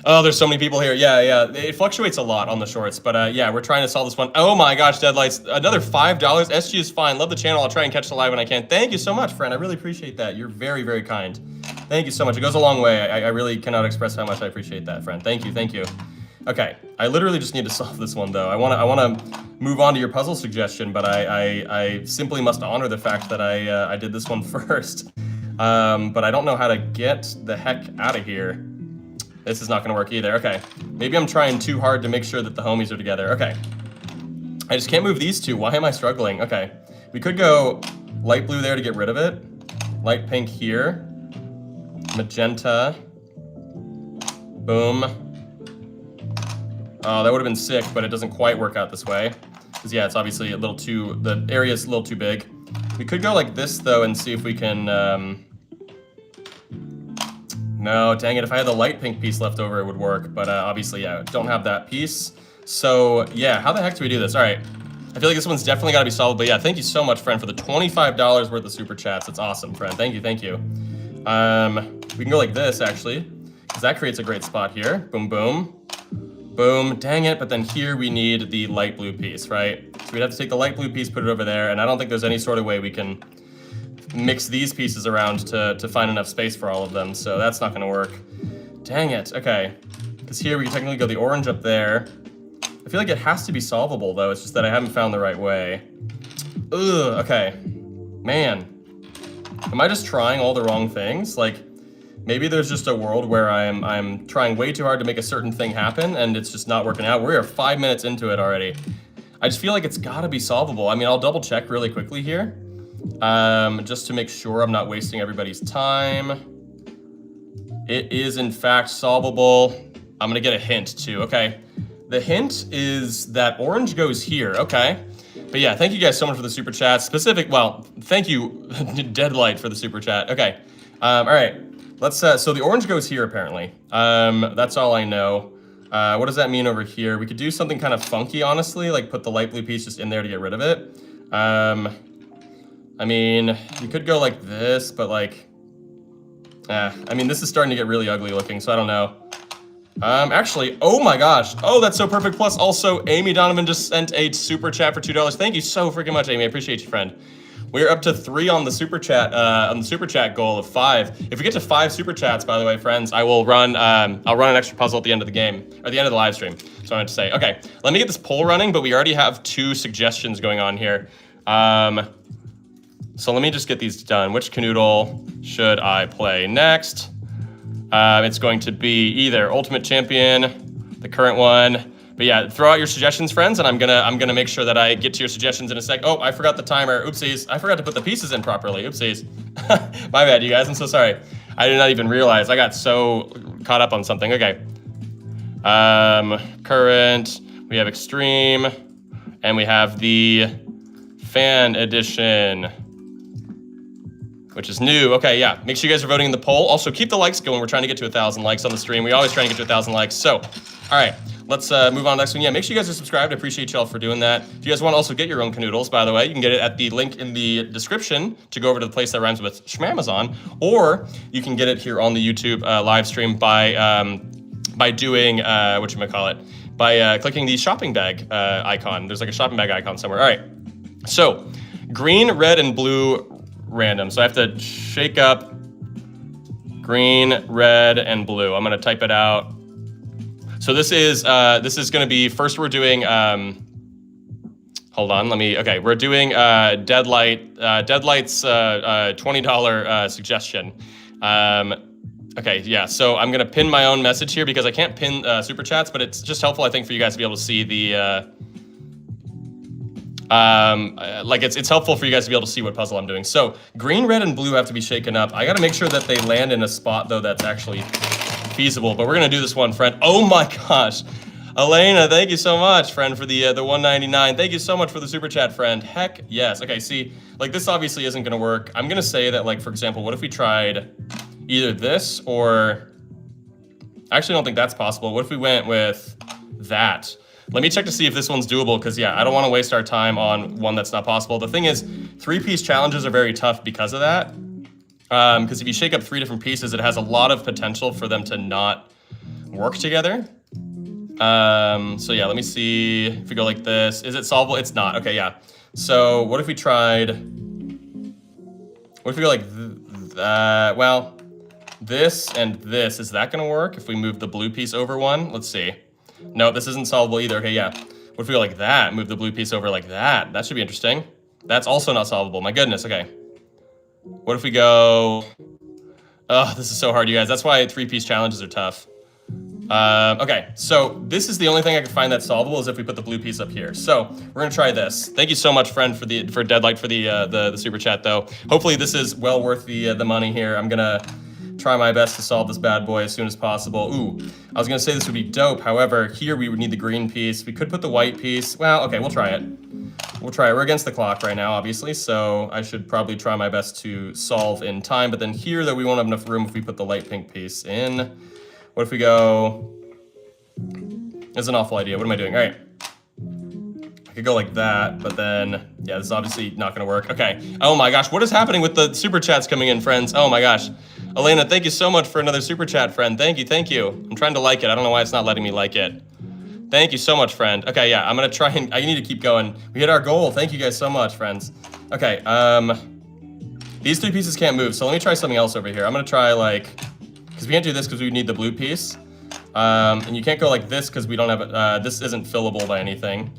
Oh, there's so many people here. Yeah. It fluctuates a lot on the shorts, but yeah, we're trying to solve this one. Oh my gosh, Deadlights, another $5. SG is fine. Love the channel. I'll try and catch the live when I can. Thank you so much, friend. I really appreciate that. You're very, very kind. Thank you so much. It goes a long way. I really cannot express how much I appreciate that, friend. Thank you, thank you. Okay, I literally just need to solve this one though. I wanna move on to your puzzle suggestion, but I simply must honor the fact that I did this one first. But I don't know how to get the heck out of here. This is not gonna work either. Okay, maybe I'm trying too hard to make sure that the homies are together. Okay, I just can't move these two. Why am I struggling? Okay, we could go light blue there to get rid of it. Light pink here. Magenta. Boom. Oh, that would have been sick, but it doesn't quite work out this way. Because yeah, it's obviously a little too, the area's a little too big. We could go like this though and see if we can, no, dang it, if I had the light pink piece left over, it would work. But obviously, yeah, don't have that piece. So yeah, how the heck do we do this? All right, I feel like this one's definitely gotta be solved, but yeah, thank you so much, friend, for the $25 worth of super chats. That's awesome, friend, thank you, thank you. We can go like this, actually, because that creates a great spot here. Boom, boom. Boom, dang it, but then here we need the light blue piece, right? So we'd have to take the light blue piece, put it over there, and I don't think there's any sort of way we can mix these pieces around to find enough space for all of them, so that's not gonna work. Dang it, okay. Because here we can technically go the orange up there. I feel like it has to be solvable though, it's just that I haven't found the right way. Ugh, okay. Man. Am I just trying all the wrong things? Like, maybe there's just a world where I'm trying way too hard to make a certain thing happen and it's just not working out. We are 5 minutes into it already. I just feel like it's gotta be solvable. I mean, I'll double check really quickly here, just to make sure I'm not wasting everybody's time. It is in fact solvable. I'm gonna get a hint too, okay. The hint is that orange goes here, okay. But yeah, thank you guys so much for the super chat. Well, thank you, Deadlight, for the super chat. Okay, all right. Let's, so the orange goes here apparently. That's all I know. What does that mean over here? We could do something kind of funky, honestly, like put the light blue piece just in there to get rid of it. I mean, you could go like this, but like, I mean, this is starting to get really ugly looking, so I don't know. Actually, oh my gosh. Oh, that's so perfect. Plus also, Amy Donovan just sent a super chat for $2. Thank you so freaking much, Amy. I appreciate you, friend. We're up to 3 on the super chat goal of 5. If we get to 5 super chats, by the way, friends, I will run I'll run an extra puzzle at the end of the game, or the end of the live stream. So I meant to say, okay, let me get this poll running, but we already have 2 suggestions going on here. So let me just get these done. Which Kanoodle should I play next? It's going to be either Ultimate Champion, the current one. But yeah, throw out your suggestions, friends, and I'm gonna make sure that I get to your suggestions in a sec. Oh, I forgot the timer. Oopsies. I forgot to put the pieces in properly. Oopsies. My bad, you guys. I'm so sorry. I did not even realize. I got so caught up on something. Okay. Current. We have Extreme, and we have the Fan Edition, which is new. Okay, yeah. Make sure you guys are voting in the poll. Also, keep the likes going. We're trying to get to 1,000 likes on the stream. We always try to get to 1,000 likes. So, all right. Let's move on to the next one. Yeah, make sure you guys are subscribed. I appreciate y'all for doing that. If you guys want to also get your own Kanoodles, by the way, you can get it at the link in the description to go over to the place that rhymes with Schmamazon, or you can get it here on the YouTube live stream by doing, by clicking the shopping bag icon. There's like a shopping bag icon somewhere. All right, so green, red, and blue random. So I have to shake up green, red, and blue. I'm gonna type it out. So this is gonna be, first we're doing, hold on, we're doing Deadlight's $20 suggestion. Okay, yeah, so I'm gonna pin my own message here because I can't pin super chats, but it's just helpful, I think, for you guys to be able to see the, it's helpful for you guys to be able to see what puzzle I'm doing. So green, red, and blue have to be shaken up. I gotta make sure that they land in a spot though that's actually feasible, but we're gonna do this one, friend. Oh my gosh, Elena, thank you so much, friend, for the $1.99. Thank you so much for the super chat, friend. Heck yes. Okay, see, like this obviously isn't gonna work. I'm gonna say that, like, for example, what if we tried either this or, I actually don't think that's possible. What if we went with that? Let me check to see if this one's doable, because yeah, I don't want to waste our time on one that's not possible. The thing is, 3-piece challenges are very tough because of that. Because if you shake up 3 different pieces, it has a lot of potential for them to not work together. So yeah, let me see if we go like this. Is it solvable? It's not. Okay, yeah. So what if we tried, what if we go like, well, this and this, is that gonna work? If we move the blue piece over one, let's see. No, this isn't solvable either. Okay, yeah. What if we go like that, move the blue piece over like that? That should be interesting. That's also not solvable. My goodness, okay. What if we go, oh, this is so hard, you guys. That's why 3-piece challenges are tough. Okay, so this is the only thing I can find that's solvable is if we put the blue piece up here. So we're gonna try this. Thank you so much, friend, for Deadlight for the super chat though. Hopefully this is well worth the money here. I'm gonna try my best to solve this bad boy as soon as possible. Ooh, I was gonna say this would be dope. However, here we would need the green piece. We could put the white piece. Well, okay, we'll try it. We'll try it. We're against the clock right now, obviously, so I should probably try my best to solve in time. But then here, though, we won't have enough room if we put the light pink piece in. What if we go... That's an awful idea. What am I doing? All right. I could go like that, but then, yeah, this is obviously not going to work. Okay. Oh my gosh, what is happening with the super chats coming in, friends? Oh my gosh. Elena, thank you so much for another super chat, friend. Thank you, thank you. I'm trying to like it. I don't know why it's not letting me like it. Thank you so much, friend. Okay, yeah, I'm gonna try and, I need to keep going. We hit our goal. Thank you guys so much, friends. Okay, These 3 pieces can't move, so let me try something else over here. I'm gonna try like, because we can't do this because we need the blue piece. And you can't go like this because we don't have, this isn't fillable by anything.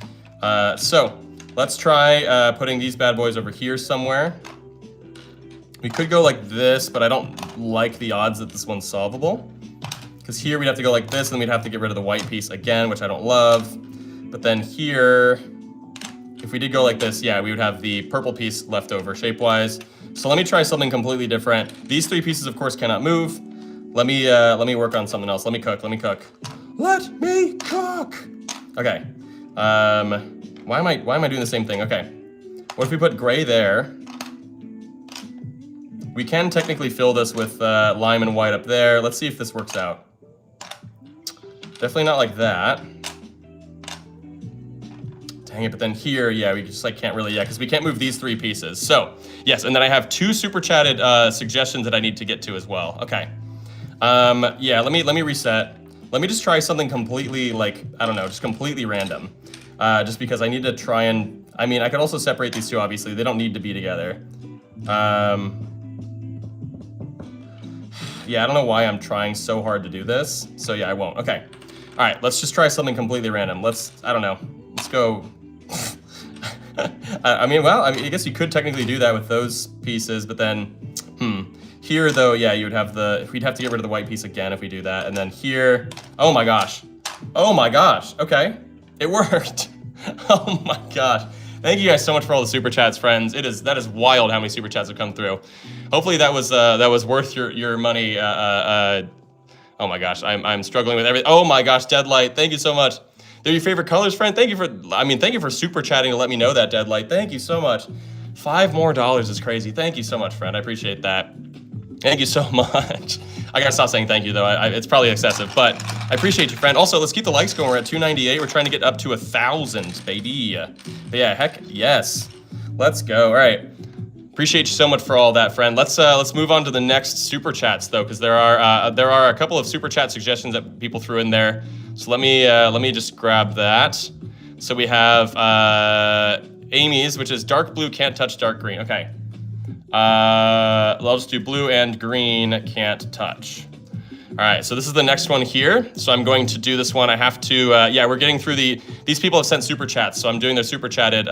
So let's try putting these bad boys over here somewhere. We could go like this, but I don't like the odds that this one's solvable. Because here we'd have to go like this, and we'd have to get rid of the white piece again, which I don't love. But then here, if we did go like this, yeah, we would have the purple piece left over shape-wise. So let me try something completely different. These 3 pieces, of course, cannot move. Let me work on something else. Let me cook. Let me cook. Let me cook. Okay. Why am I doing the same thing? Okay. What if we put gray there? We can technically fill this with lime and white up there. Let's see if this works out. Definitely not like that. Dang it, but then here, yeah, we just like can't really, yeah, because we can't move these 3 pieces. So, yes, and then I have 2 super chatted suggestions that I need to get to as well. Okay. Yeah, let me reset. Let me just try something completely, like, I don't know, just completely random. Just because I need to try and, I mean, I could also separate these 2, obviously. They don't need to be together. Yeah, I don't know why I'm trying so hard to do this. So yeah, I won't. Okay. All right, let's just try something completely random. I don't know. Let's go. I mean, I guess you could technically do that with those pieces, but then, Here though, yeah, we'd have to get rid of the white piece again if we do that. And then here, oh my gosh. Oh my gosh, okay. It worked. Oh my gosh. Thank you guys so much for all the super chats, friends. That is wild how many super chats have come through. Hopefully that was worth your money. Oh my gosh, I'm struggling with everything. Oh my gosh, Deadlight, thank you so much. They're your favorite colors, friend. Thank you for super chatting to let me know that, Deadlight. Thank you so much. $5 more is crazy. Thank you so much, friend. I appreciate that. Thank you so much. I gotta stop saying thank you though. It's probably excessive, but I appreciate you, friend. Also, let's keep the likes going. We're at 298. We're trying to get up to 1,000, baby. But yeah, heck yes. Let's go. All right. Appreciate you so much for all that, friend. Let's move on to the next super chats though, because there are a couple of super chat suggestions that people threw in there. So let me just grab that. So we have Amy's, which is dark blue can't touch dark green. Okay. I'll just do blue and green can't touch. All right, so this is the next one here. So I'm going to do this one. I have to, yeah, we're getting through these people have sent super chats, so I'm doing their super chatted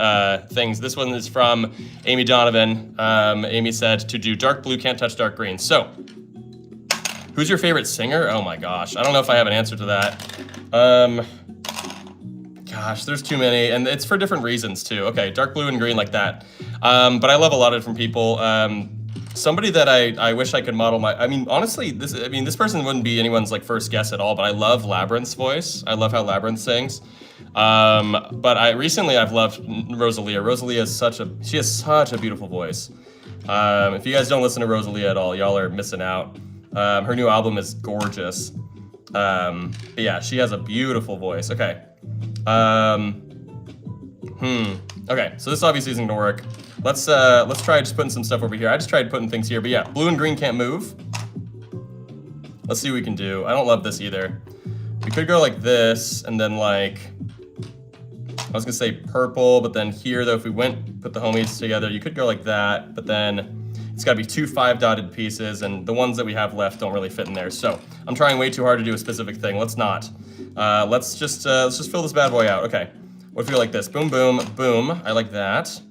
things. This one is from Amy Donovan. Amy said to do dark blue can't touch dark green. So, who's your favorite singer? Oh my gosh, I don't know if I have an answer to that. Gosh, there's too many, and it's for different reasons too. Okay, dark blue and green like that. But I love a lot of different people. Somebody that I wish I could model I mean, honestly, this person wouldn't be anyone's like first guess at all, but I love Labyrinth's voice. I love how Labyrinth sings. But recently I've loved Rosalia. Rosalia is she has such a beautiful voice. If you guys don't listen to Rosalia at all, y'all are missing out. Her new album is gorgeous. But yeah, she has a beautiful voice. Okay. Okay, so this obviously isn't gonna work. Let's try just putting some stuff over here. I just tried putting things here, but yeah, blue and green can't move. Let's see what we can do. I don't love this either. We could go like this, and then like, I was gonna say purple, but then here though, if we put the homies together, you could go like that, but then it's gotta be 2 5-dotted pieces, and the ones that we have left don't really fit in there. So I'm trying way too hard to do a specific thing. Let's not. Let's just fill this bad boy out. Okay. What if we go like this? Boom, boom, boom. I like that.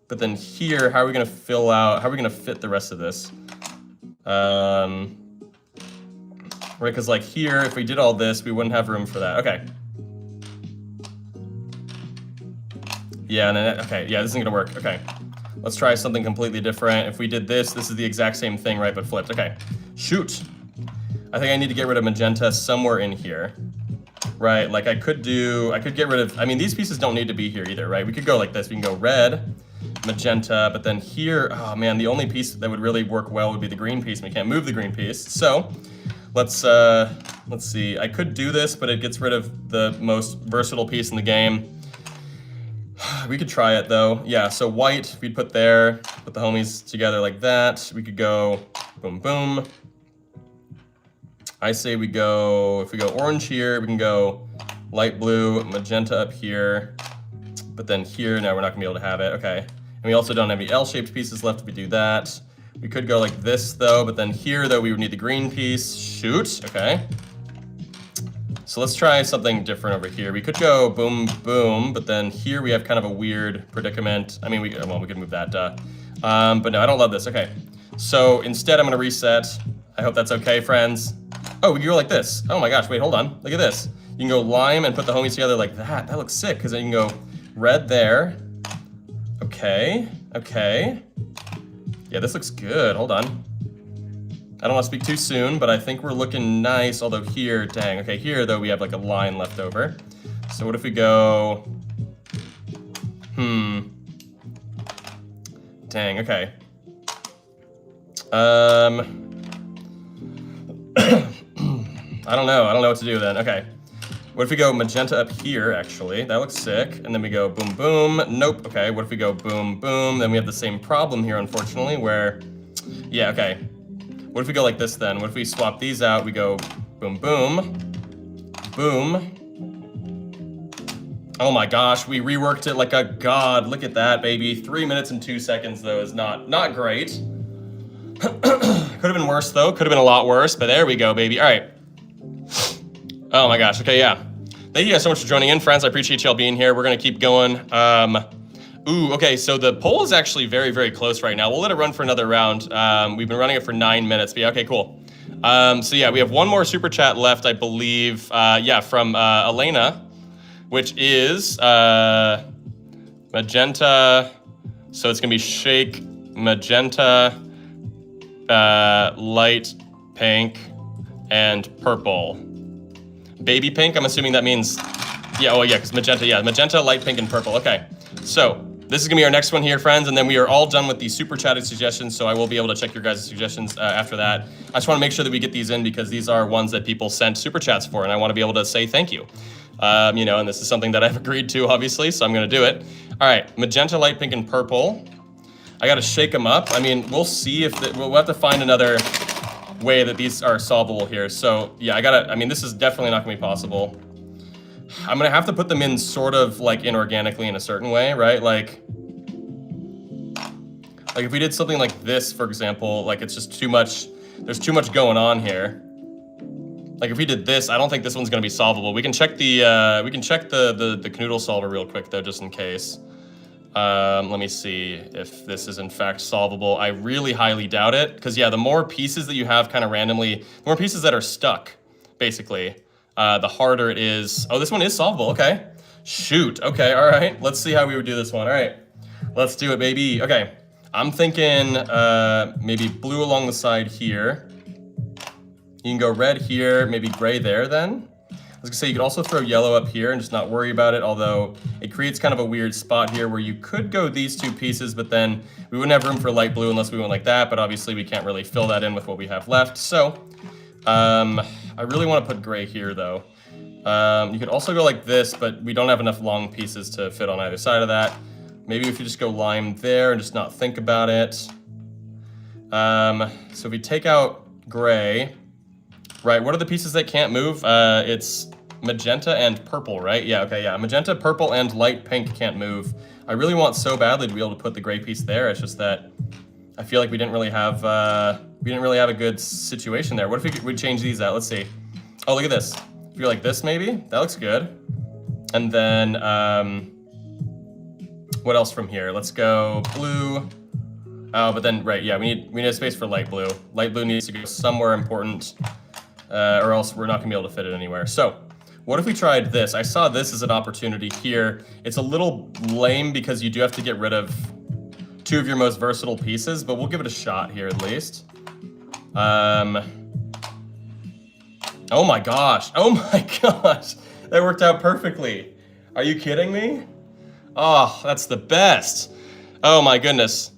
But then here, how are we gonna how are we gonna fit the rest of this? Right, because like here, if we did all this, we wouldn't have room for that. Okay. Yeah, and then, okay, yeah, this isn't gonna work. Okay. Let's try something completely different. If we did this is the exact same thing, right, but flipped. Okay. Shoot. I think I need to get rid of magenta somewhere in here. Right, like I could get rid of, I mean, these pieces don't need to be here either, right? We could go like this. We can go red, magenta, but then here, oh man, the only piece that would really work well would be the green piece, and we can't move the green piece. So let's see. I could do this, but it gets rid of the most versatile piece in the game. We could try it though. Yeah, so white, we'd put there, put the homies together like that. We could go boom, boom. I say if we go orange here, we can go light blue, magenta up here, but then here, no, we're not gonna be able to have it, okay. And we also don't have any L-shaped pieces left if we do that. We could go like this though, but then here though we would need the green piece. Shoot, okay. So let's try something different over here. We could go boom, boom, but then here we have kind of a weird predicament. I mean, we could move that, but no, I don't love this. Okay, so instead I'm gonna reset. I hope that's okay, friends. Oh, we can go like this. Oh my gosh, wait, hold on. Look at this. You can go lime and put the homies together like that. That looks sick, because then you can go red there. Okay, okay. Yeah, this looks good, hold on. I don't want to speak too soon, but I think we're looking nice, although here, dang. Okay, here, though, we have like a line left over. So what if we go... Dang, okay. I don't know what to do then. Okay. What if we go magenta up here, actually? That looks sick. And then we go boom, boom. Nope. Okay, what if we go boom, boom? Then we have the same problem here, unfortunately, where... Yeah, okay. What if we go like this then? What if we swap these out? We go boom, boom, boom. Oh my gosh, we reworked it like a god. Look at that, baby. 3 minutes and 2 seconds, though, is not great. Could have been worse, though. Could have been a lot worse, but there we go, baby. All right. Oh my gosh, okay, yeah. Thank you guys so much for joining in, friends. I appreciate y'all being here. We're gonna keep going. Ooh, okay, so the poll is actually very, very close right now. We'll let it run for another round. We've been running it for 9 minutes, but yeah, okay, cool. So yeah, we have one more super chat left, I believe. Yeah, from Elena, which is magenta. So it's gonna be shake, magenta, light pink, and purple. Baby pink, I'm assuming that means, yeah, oh yeah, because magenta, yeah, magenta, light pink, and purple, okay. So, this is gonna be our next one here, friends, and then we are all done with the super chatted suggestions, so I will be able to check your guys' suggestions after that. I just wanna make sure that we get these in because these are ones that people sent super chats for, and I wanna be able to say thank you. You know, and this is something that I've agreed to, obviously, so I'm gonna do it. All right, magenta, light pink, and purple. I gotta shake them up. I mean, we'll see if, we'll have to find another way that these are solvable here. So, yeah, I mean, this is definitely not gonna be possible. I'm gonna have to put them in sort of like inorganically in a certain way, right? Like if we did something like this, for example, like it's just too much, there's too much going on here. Like if we did this, I don't think this one's gonna be solvable. We can check the Kanoodle solver real quick though, just in case. Let me see if this is in fact solvable. I really highly doubt it, because yeah, the more pieces that you have kind of randomly, the more pieces that are stuck, basically, the harder it is. Oh, this one is solvable, okay. Shoot, okay, all right. Let's see how we would do this one, all right. Let's do it, baby. Okay, I'm thinking maybe blue along the side here. You can go red here, maybe gray there then. I was gonna say you could also throw yellow up here and just not worry about it, although it creates kind of a weird spot here where you could go these two pieces, but then we wouldn't have room for light blue unless we went like that, but obviously we can't really fill that in with what we have left. So, I really want to put gray here though. You could also go like this, but we don't have enough long pieces to fit on either side of that. Maybe if you just go lime there and just not think about it. So if we take out gray, right, what are the pieces that can't move? It's magenta and purple, right? Yeah, okay, yeah. Magenta, purple, and light pink can't move. I really want so badly to be able to put the gray piece there. It's just that I feel like we didn't really have a good situation there. What if we change these out? Let's see. Oh, look at this. If you're like this, maybe that looks good. And then what else from here? Let's go blue. Oh, but then right, yeah, we need a space for light blue. Light blue needs to go somewhere important, or else we're not gonna be able to fit it anywhere. So, what if we tried this? I saw this as an opportunity here. It's a little lame because you do have to get rid of two of your most versatile pieces, but we'll give it a shot here at least. Oh my gosh, that worked out perfectly. Are you kidding me? Oh, that's the best. Oh my goodness.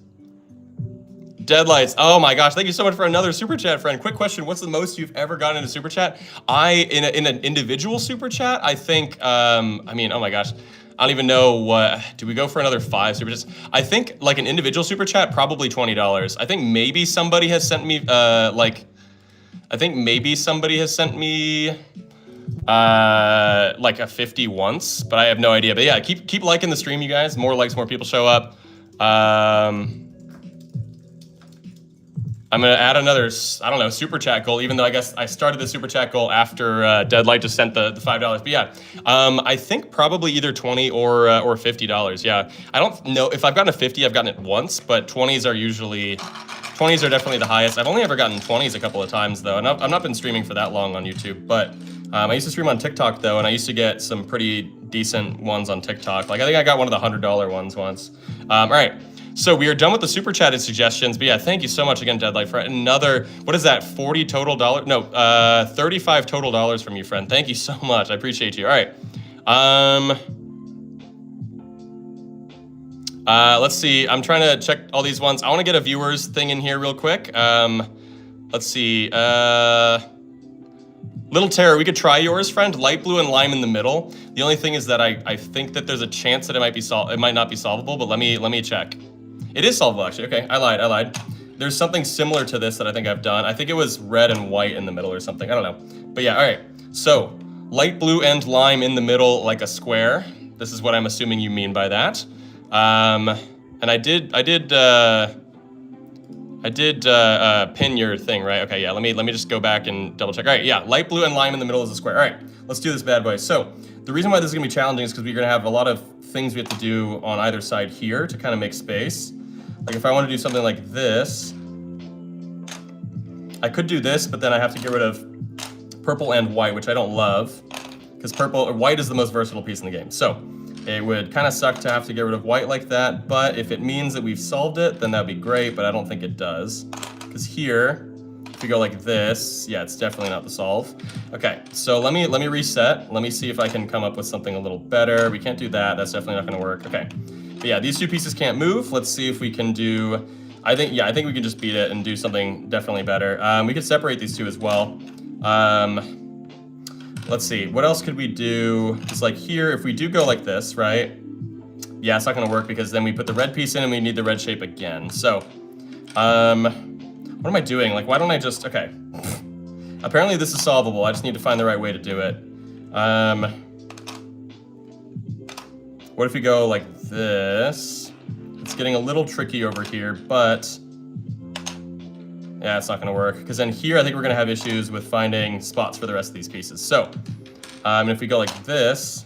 Deadlights, oh my gosh, thank you so much for another super chat, friend. Quick question, what's the most you've ever gotten in a super chat? In an individual super chat, I think, I mean, oh my gosh, I don't even know what, do we go for another 5 super chats? I think like an individual super chat, probably $20. I think maybe somebody has sent me, like a 50 once, but I have no idea. But yeah, keep liking the stream, you guys. More likes, more people show up. I'm gonna add another, I don't know, super chat goal, even though I guess I started the super chat goal after Deadlight just sent the $5. But yeah, I think probably either $20 or $50. Yeah, I don't know if I've gotten a 50. I've gotten it once, but 20s are definitely the highest. I've only ever gotten 20s a couple of times though, and I've not been streaming for that long on YouTube. But I used to stream on TikTok though, and I used to get some pretty decent ones on TikTok. Like I think I got one of the $100 ones once. All right. So we are done with the super chatted suggestions, but yeah, thank you so much again, Deadlight, for another, what is that, $40 total dollars? No, $35 total dollars from you, friend. Thank you so much. I appreciate you. All right. Let's see. I'm trying to check all these ones. I want to get a viewers thing in here real quick. Let's see. Little Terror, we could try yours, friend. Light blue and lime in the middle. The only thing is that I think that there's a chance that it might not be solvable, but let me check. It is solvable, actually. Okay, I lied. There's something similar to this that I think I've done. I think it was red and white in the middle or something. I don't know. But yeah, all right. So, light blue and lime in the middle like a square. This is what I'm assuming you mean by that. And I did pin your thing, right? Okay, yeah, let me just go back and double check. All right, yeah, light blue and lime in the middle is a square. All right, let's do this bad boy. So the reason why this is gonna be challenging is because we're gonna have a lot of things we have to do on either side here to kind of make space. Like if I want to do something like this, I could do this, but then I have to get rid of purple and white, which I don't love, because white is the most versatile piece in the game. So it would kind of suck to have to get rid of white like that, but if it means that we've solved it, then that'd be great, but I don't think it does. Because here, if we go like this, yeah, it's definitely not the solve. Okay, so let me reset. Let me see if I can come up with something a little better. We can't do that, that's definitely not gonna work. Okay, but yeah, these two pieces can't move. Let's see if we can do, I think we can just beat it and do something definitely better. We could separate these two as well. Let's see, what else could we do? It's like here, if we do go like this, right? Yeah, it's not gonna work because then we put the red piece in and we need the red shape again. So, what am I doing? Like, why don't I just, okay. Apparently this is solvable. I just need to find the right way to do it. What if we go like this? It's getting a little tricky over here, but yeah, it's not gonna work. Because then here, I think we're gonna have issues with finding spots for the rest of these pieces. So, and if we go like this,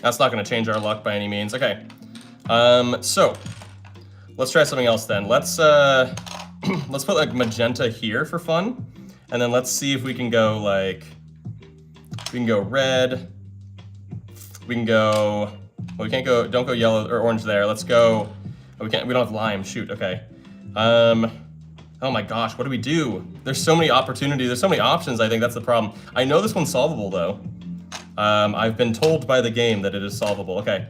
that's not gonna change our luck by any means. Okay, so let's try something else then. Let's put like magenta here for fun. And then let's see if we can go like, we can go red. We can go, well, we can't go, don't go yellow or orange there. Let's go, oh, we don't have lime, shoot, okay. Oh my gosh, what do we do? There's so many opportunities, there's so many options, I think that's the problem. I know this one's solvable though. I've been told by the game that it is solvable, okay.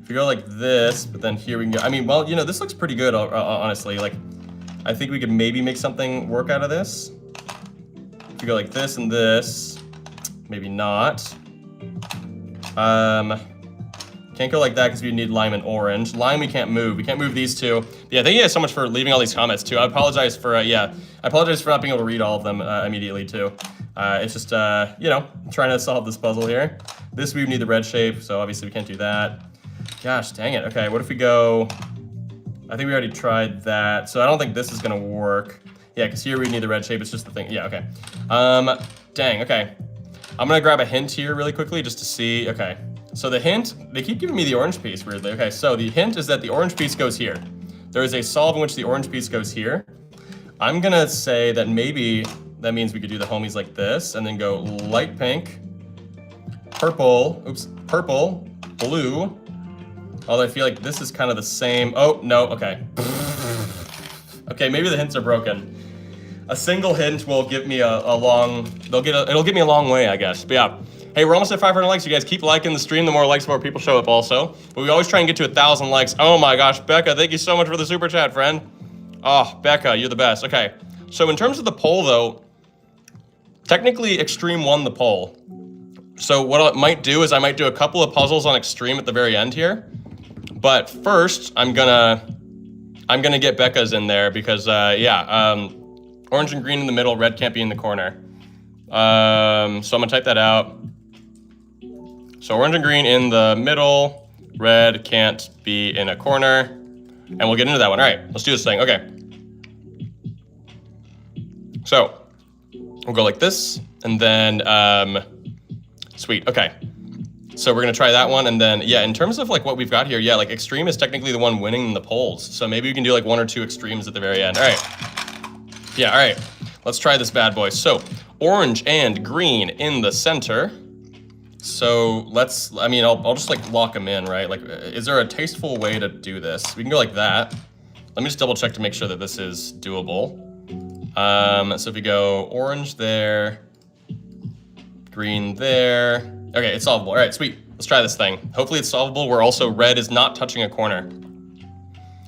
If we go like this, but then here we can go, I mean, well, you know, this looks pretty good, honestly. Like, I think we could maybe make something work out of this. If we go like this and this, maybe not. Can't go like that because we need lime and orange. Lime we can't move. We can't move these two. But yeah, thank you guys so much for leaving all these comments too. I apologize for, I apologize for not being able to read all of them immediately too. It's just, you know, trying to solve this puzzle here. This we need the red shape, so obviously we can't do that. Gosh, dang it. Okay, what if we go, I think we already tried that. So I don't think this is gonna work. Yeah, because here we need the red shape. It's just the thing. Yeah, okay. Dang, okay. I'm gonna grab a hint here really quickly just to see. Okay, so the hint, they keep giving me the orange piece weirdly. Okay, so the hint is that the orange piece goes here. There is a solve in which the orange piece goes here. I'm gonna say that maybe that means we could do the homies like this and then go light pink, purple, oops, purple, blue. Although I feel like this is kind of the same. Oh, no, okay. Okay, maybe the hints are broken. A single hint will give me it'll get me a long way, I guess. But yeah, hey, we're almost at 500 likes. You guys keep liking the stream. The more likes, the more people show up also. But we always try and get to 1,000 likes. Oh my gosh, Becca, thank you so much for the super chat, friend. Oh, Becca, you're the best. Okay, so in terms of the poll though, technically Extreme won the poll. So what I might do is I might do a couple of puzzles on Extreme at the very end here. But first, I'm gonna get Becca's in there because orange and green in the middle, red can't be in the corner. So I'm gonna type that out. So orange and green in the middle, red can't be in a corner. and we'll get into that one. All right, let's do this thing. Okay. So we'll go like this, and then, sweet, okay. So we're gonna try that one, and then, yeah, in terms of like what we've got here, yeah, like extreme is technically the one winning in the polls. So maybe we can do like 1 or 2 extremes at the very end. All right. Yeah, all right. Let's try this bad boy. So orange and green in the center. So let's, I mean, I'll just like lock them in, right? Like, is there a tasteful way to do this? We can go like that. Let me just double check to make sure that this is doable. So if we go orange there, green there. Okay, it's solvable. All right, sweet. Let's try this thing. Hopefully it's solvable where also red is not touching a corner.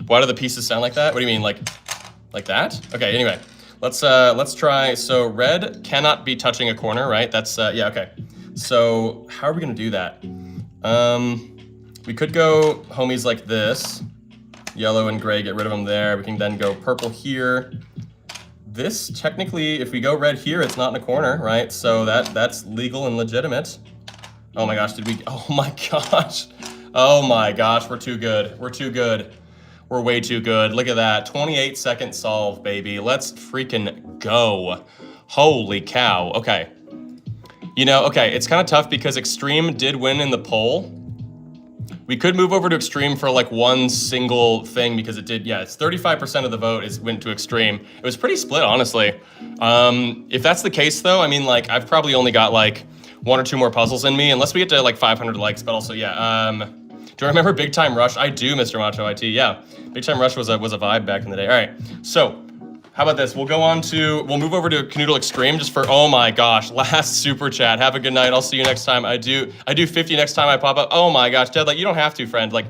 Why do the pieces sound like that? What do you mean, like that? Okay, anyway, let's try. So red cannot be touching a corner, right? That's, yeah, okay. So how are we gonna do that? We could go homies like this. Yellow and gray, get rid of them there. We can then go purple here. This, technically, if we go red here, it's not in a corner, right? So that's legal and legitimate. Oh my gosh, oh my gosh. Oh my gosh, we're too good. We're too good. We're way too good. Look at that, 28-second solve, baby. Let's freaking go. Holy cow, okay. You know, okay, it's kind of tough because extreme did win in the poll. We could move over to extreme for like one single thing because it did, yeah, it's 35% of the vote went to extreme. It was pretty split, honestly. If that's the case though, I mean, like I've probably only got like 1 or 2 more puzzles in me, unless we get to like 500 likes, but also, yeah. Do you remember Big Time Rush? I do, Mr. Macho IT, yeah. Big Time Rush was a vibe back in the day. All right, so how about this? We'll move over to Kanoodle Extreme just for, oh my gosh, last super chat. Have a good night, I'll see you next time. I do 50 next time I pop up. Oh my gosh, Ted, like you don't have to, friend. Like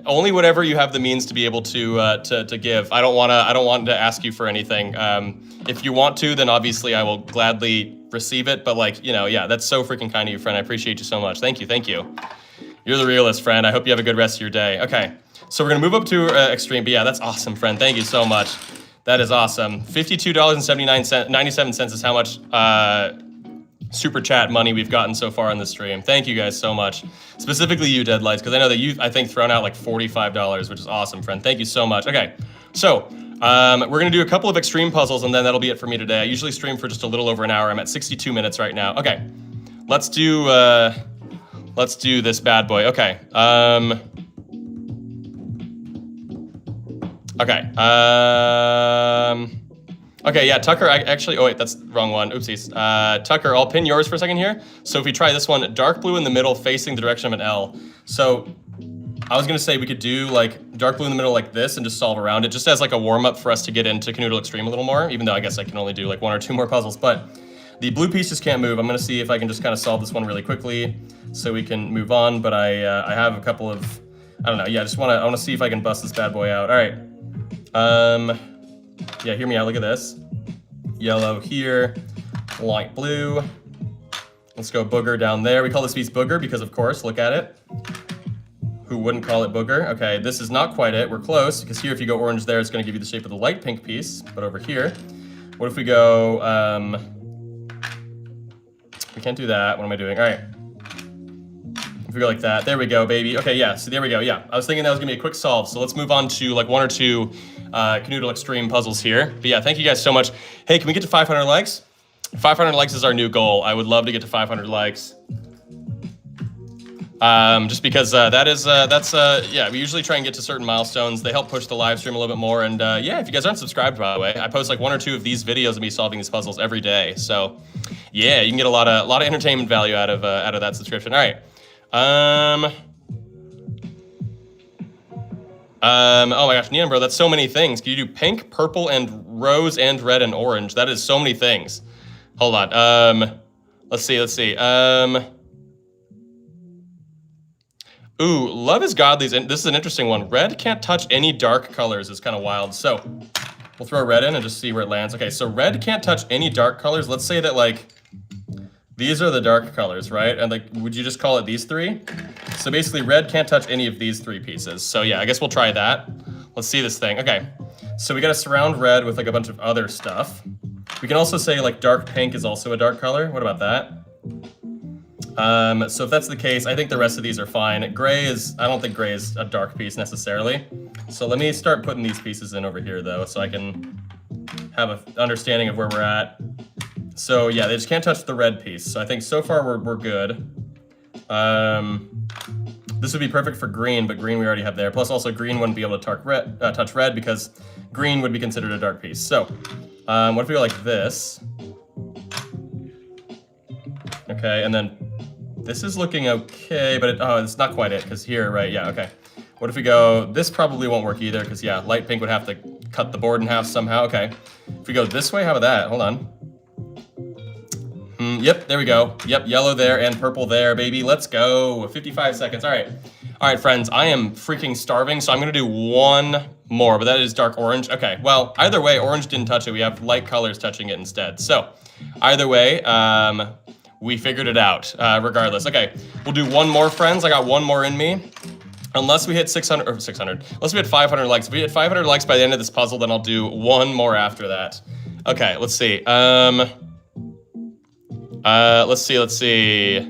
only whatever you have the means to be able to give. I don't want to ask you for anything. If you want to, then obviously I will gladly receive it. But like, you know, yeah, that's so freaking kind of you, friend. I appreciate you so much. Thank you, thank you. You're the realist, friend. I hope you have a good rest of your day. Okay, so we're gonna move up to Extreme. But yeah, that's awesome, friend. Thank you so much. That is awesome. $52.97 is how much super chat money we've gotten so far on this stream. Thank you guys so much. Specifically you, Deadlights, because I know that you've, I think, thrown out like $45, which is awesome, friend. Thank you so much. Okay, so we're gonna do a couple of extreme puzzles and then that'll be it for me today. I usually stream for just a little over an hour. I'm at 62 minutes right now. Okay, let's do this bad boy. Okay. Okay. Okay, yeah, Tucker, oh wait, that's the wrong one, oopsies. Tucker, I'll pin yours for a second here. So if we try this one, dark blue in the middle facing the direction of an L. So I was gonna say we could do like dark blue in the middle like this and just solve around it, just as like a warm up for us to get into Kanoodle Extreme a little more, even though I guess I can only do like 1 or 2 more puzzles, but the blue piece just can't move. I'm gonna see if I can just kind of solve this one really quickly so we can move on, but I have a couple of, I don't know, yeah, I wanna see if I can bust this bad boy out. All right. Yeah, hear me out, look at this. Yellow here, light blue. Let's go booger down there. We call this piece booger because of course, look at it. Who wouldn't call it booger? Okay, this is not quite it, we're close, because here if you go orange there, it's gonna give you the shape of the light pink piece, but over here, what if we go, we can't do that, what am I doing? All right. If we go like that, there we go, baby. Okay, yeah, so there we go, yeah. I was thinking that was gonna be a quick solve, so let's move on to like 1 or 2 Kanoodle Extreme puzzles here. But yeah, thank you guys so much. Hey, can we get to 500 likes? 500 likes is our new goal. I would love to get to 500 likes. Just because yeah, we usually try and get to certain milestones. They help push the live stream a little bit more. And yeah, if you guys aren't subscribed, by the way, I post like 1 or 2 of these videos of me solving these puzzles every day. So yeah, you can get a lot of entertainment value out of that subscription. All right. Oh my gosh, Neon bro, that's so many things. Can you do pink, purple, and rose, and red, and orange? That is so many things. Hold on. Let's see. Ooh, love is godly's. And this is an interesting one. Red can't touch any dark colors. It's kind of wild. So we'll throw red in and just see where it lands. Okay, so red can't touch any dark colors. Let's say that like these are the dark colors, right? And like, would you just call it these 3? So basically red can't touch any of these 3 pieces. So yeah, I guess we'll try that. Let's see this thing. Okay, so we gotta surround red with like a bunch of other stuff. We can also say like dark pink is also a dark color. What about that? So if that's the case, I think the rest of these are fine. Gray is, I don't think gray is a dark piece necessarily. So let me start putting these pieces in over here though, so I can have an understanding of where we're at. So yeah, they just can't touch the red piece. So I think so far we're good. This would be perfect for green, but green we already have there. Plus also green wouldn't be able to touch red because green would be considered a dark piece. So what if we go like this? Okay, and then this is looking okay, but it's not quite it, because here, right, yeah, okay. What if we go, this probably won't work either, because yeah, light pink would have to cut the board in half somehow, okay. If we go this way, how about that? Hold on. Yep, there we go. Yep, yellow there and purple there, baby. Let's go. 55 seconds, all right. All right, friends, I am freaking starving, so I'm gonna do one more, but that is dark orange. Okay, well, either way, orange didn't touch it. We have light colors touching it instead. So, either way, we figured it out, regardless. Okay, we'll do one more, friends. I got one more in me. Unless we hit 600, unless we hit 500 likes. If we hit 500 likes by the end of this puzzle, then I'll do one more after that. Okay, let's see. Let's see.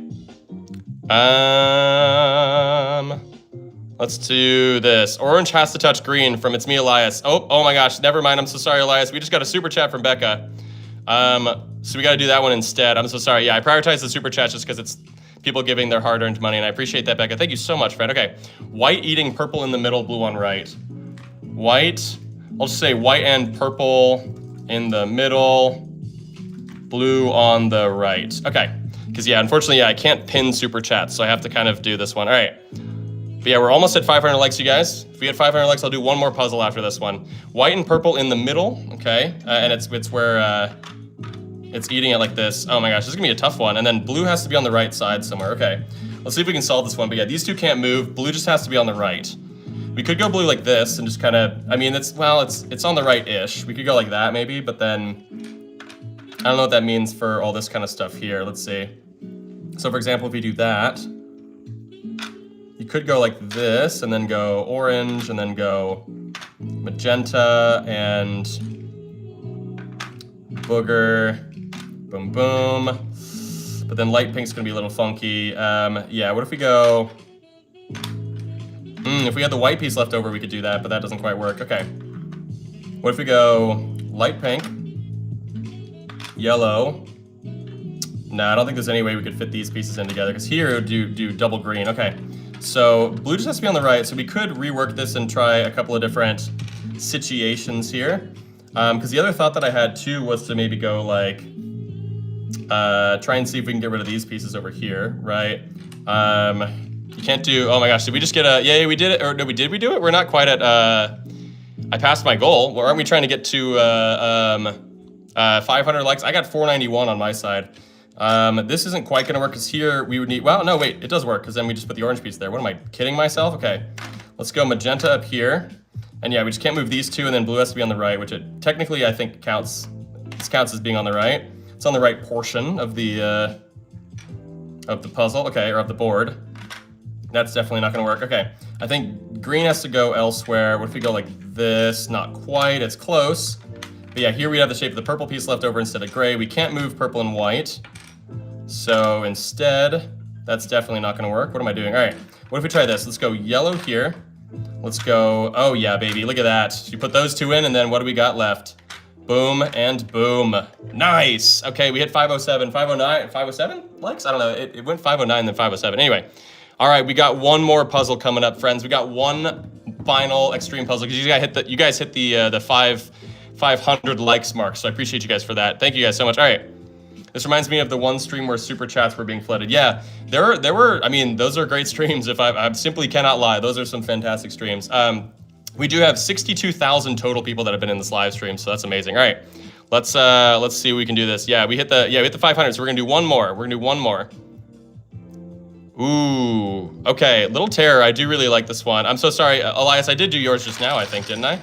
Let's do this. Orange has to touch green from It's Me, Elias. Oh my gosh, never mind. I'm so sorry, Elias. We just got a super chat from Becca. So we got to do that one instead. I'm so sorry. Yeah, I prioritize the super chat just because it's people giving their hard-earned money, and I appreciate that, Becca. Thank you so much, friend. Okay, white eating purple in the middle, blue on right. White, I'll just say white and purple in the middle, blue on the right. Okay, because yeah, unfortunately, yeah, I can't pin super chats, so I have to kind of do this one. All right. But yeah, we're almost at 500 likes, you guys. If we get 500 likes, I'll do one more puzzle after this one. White and purple in the middle, okay? And it's where it's eating it like this. Oh my gosh, this is gonna be a tough one. And then blue has to be on the right side somewhere. Okay, let's see if we can solve this one. But yeah, these two can't move. Blue just has to be on the right. We could go blue like this and just kind of, I mean, it's on the right-ish. We could go like that maybe, but then I don't know what that means for all this kind of stuff here. Let's see. So for example, if we do that, you could go like this and then go orange and then go magenta and booger, boom, boom. But then light pink's gonna be a little funky. Yeah, what if we go, if we had the white piece left over, we could do that, but that doesn't quite work. Okay. What if we go light pink, yellow. No, I don't think there's any way we could fit these pieces in together, because here it would do double green. Okay. So blue just has to be on the right, so we could rework this and try a couple of different situations here. Because the other thought that I had too was to maybe go like, try and see if we can get rid of these pieces over here, right? You can't do, oh my gosh, did we just get a, yeah, we did it, or no, did we do it? We're not quite at, I passed my goal. Well, aren't we trying to get to 500 likes? I got 491 on my side. This isn't quite gonna work because here we would need, well, no, wait, it does work because then we just put the orange piece there. What am I, kidding myself? Okay, let's go magenta up here. And yeah, we just can't move these two, and then blue has to be on the right, which it technically I think counts, this counts as being on the right. It's on the right portion of the puzzle, okay, or of the board. That's definitely not gonna work. Okay, I think green has to go elsewhere. What if we go like this? Not quite, it's close. But yeah, here we have the shape of the purple piece left over instead of gray. We can't move purple and white. So instead, that's definitely not gonna work. What am I doing? All right, what if we try this? Let's go yellow here. Let's go, oh yeah, baby, look at that. You put those two in, and then what do we got left? Boom and boom. Nice. Okay, we hit 507, 509, 507 likes? I don't know, it went 509 then 507. Anyway, all right, we got one more puzzle coming up, friends. We got one final extreme puzzle, because you guys hit the 500 likes mark, so I appreciate you guys for that. Thank you guys so much. All right. This reminds me of the one stream where super chats were being flooded. Yeah, there were, I mean, those are great streams. If I simply cannot lie, those are some fantastic streams. We do have 62,000 total people that have been in this live stream, so that's amazing. All right, let's see if we can do this. Yeah, we hit the 500, so we're gonna do one more. We're gonna do one more. Ooh, okay, Little Terror, I do really like this one. I'm so sorry, Elias, I did do yours just now, I think, didn't I?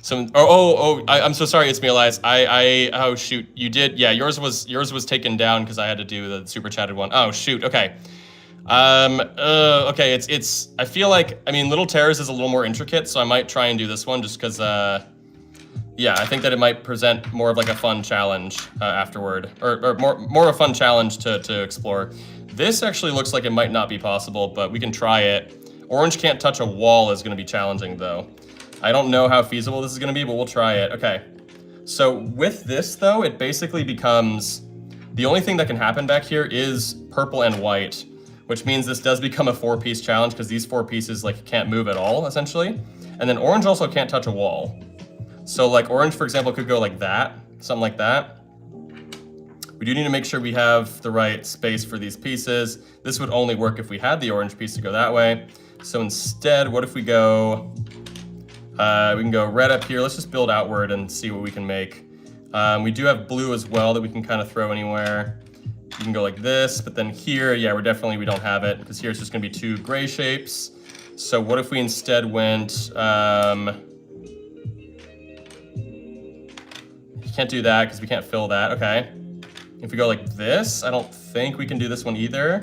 I'm so sorry, It's Me, Elias. Oh shoot, you did, yeah, yours was taken down because I had to do the super chatted one. Oh shoot, okay. Okay, I feel like, I mean, Little Terrors is a little more intricate, so I might try and do this one just because, yeah, I think that it might present more of like a fun challenge afterward, or more of a fun challenge to explore. This actually looks like it might not be possible, but we can try it. Orange can't touch a wall is gonna be challenging though. I don't know how feasible this is gonna be, but we'll try it. Okay, so with this though, it basically becomes, the only thing that can happen back here is purple and white, which means this does become a 4-piece challenge because these 4 pieces like can't move at all, essentially. And then orange also can't touch a wall. So like orange, for example, could go like that, something like that. We do need to make sure we have the right space for these pieces. This would only work if we had the orange piece to go that way. So instead, what if we go, we can go red up here. Let's just build outward and see what we can make. We do have blue as well that we can kind of throw anywhere. You can go like this, but then here, yeah, we don't have it because here it's just gonna be 2 gray shapes. So what if we instead went, you can't do that because we can't fill that, okay. If we go like this, I don't think we can do this one either.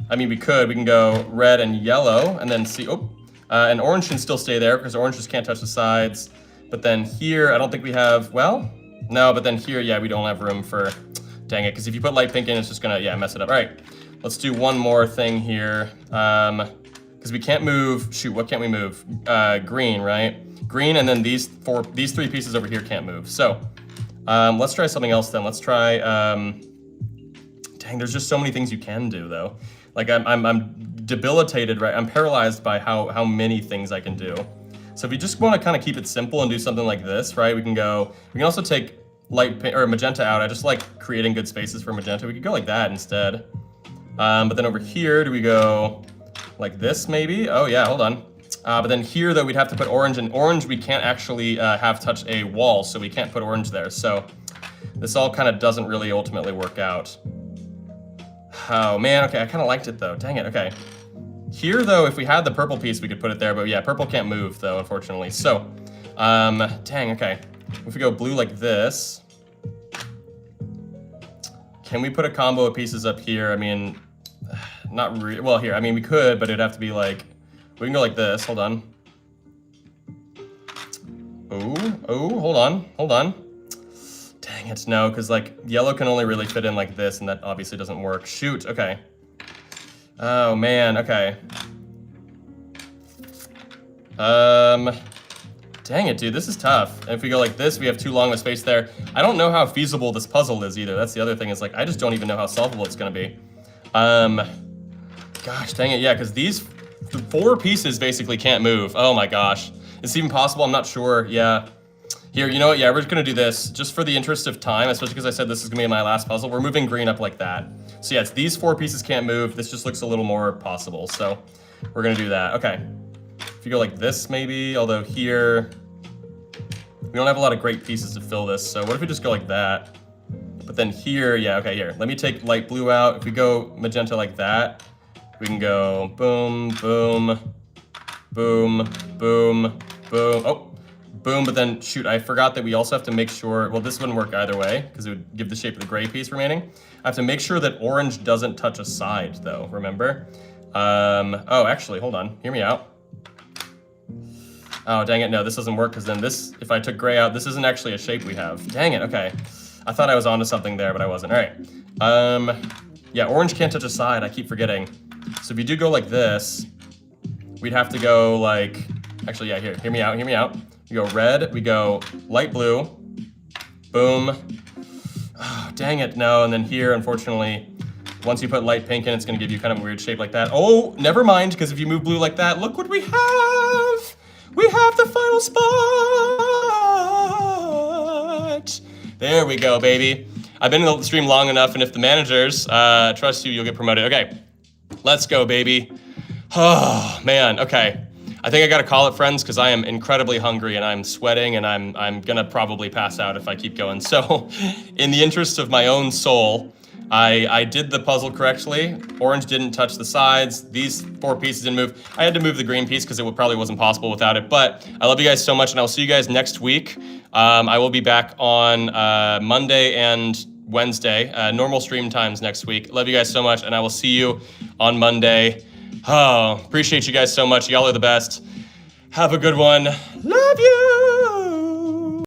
I mean, we can go red and yellow and then see, and orange can still stay there because orange just can't touch the sides. But then here, I don't think we have, well, no, but then here, yeah, we don't have room for, dang it, because if you put light pink in, it's just gonna, yeah, mess it up. All right, let's do one more thing here. Because we can't move, shoot, what can't we move? Green, right? Green, and then these 3 pieces over here can't move. So let's try something else then. Let's try, dang, there's just so many things you can do though. Like I'm debilitated, right? I'm paralyzed by how many things I can do. So if you just want to kind of keep it simple and do something like this, right? We can also take light pink or magenta out. I just like creating good spaces for magenta. We could go like that instead. But then over here, do we go like this maybe? Oh yeah, hold on. But then here though, we'd have to put orange, and orange we can't actually have touch a wall, so we can't put orange there. So this all kind of doesn't really ultimately work out. Oh man, okay, I kind of liked it though, dang it, okay. Here though, if we had the purple piece, we could put it there, but yeah, purple can't move though, unfortunately. So, dang, okay. If we go blue like this, can we put a combo of pieces up here? I mean, not really, well here, I mean we could, but it'd have to be like, we can go like this, hold on. Oh, hold on. Dang it, no, because like yellow can only really fit in like this, and that obviously doesn't work. Shoot, okay. Oh man, okay. Dang it, dude, this is tough. And if we go like this, we have too long of a space there. I don't know how feasible this puzzle is either. That's the other thing, is like, I just don't even know how solvable it's gonna be. Gosh, dang it, yeah, because these 4 pieces basically can't move. Oh my gosh. Is it even possible? I'm not sure, yeah. Here, you know what, yeah, we're just gonna do this. Just for the interest of time, especially because I said this is gonna be my last puzzle, we're moving green up like that. So yeah, it's these 4 pieces can't move. This just looks a little more possible, so we're gonna do that. Okay. If you go like this maybe, although here, we don't have a lot of great pieces to fill this, so what if we just go like that? But then here, yeah, okay, here. Let me take light blue out. If we go magenta like that, we can go boom, boom, boom, boom, boom. Oh, boom, but then shoot, I forgot that we also have to make sure, well, this wouldn't work either way because it would give the shape of the gray piece remaining. I have to make sure that orange doesn't touch a side though, remember? Oh, actually, hold on, hear me out. Oh, dang it, no, this doesn't work because then this, if I took gray out, this isn't actually a shape we have. Dang it, okay. I thought I was onto something there, but I wasn't. All right. Yeah, orange can't touch a side, I keep forgetting. So if you do go like this, we'd have to go like, actually, yeah, hear me out. We go red, we go light blue, boom. Oh, dang it, no, and then here, unfortunately, once you put light pink in, it's gonna give you kind of a weird shape like that. Oh, never mind, because if you move blue like that, look what we have! We have the final spot! There we go, baby. I've been in the stream long enough, and if the managers trust you, you'll get promoted. Okay, let's go, baby. Oh, man, okay. I think I gotta call it, friends, because I am incredibly hungry and I'm sweating and I'm gonna probably pass out if I keep going. So, in the interest of my own soul, I did the puzzle correctly. Orange didn't touch the sides. These 4 pieces didn't move. I had to move the green piece because it probably wasn't possible without it. But I love you guys so much, and I'll see you guys next week. I will be back on Monday and Wednesday, normal stream times next week. Love you guys so much, and I will see you on Monday. Oh, appreciate you guys so much. Y'all are the best. Have a good one. Love you.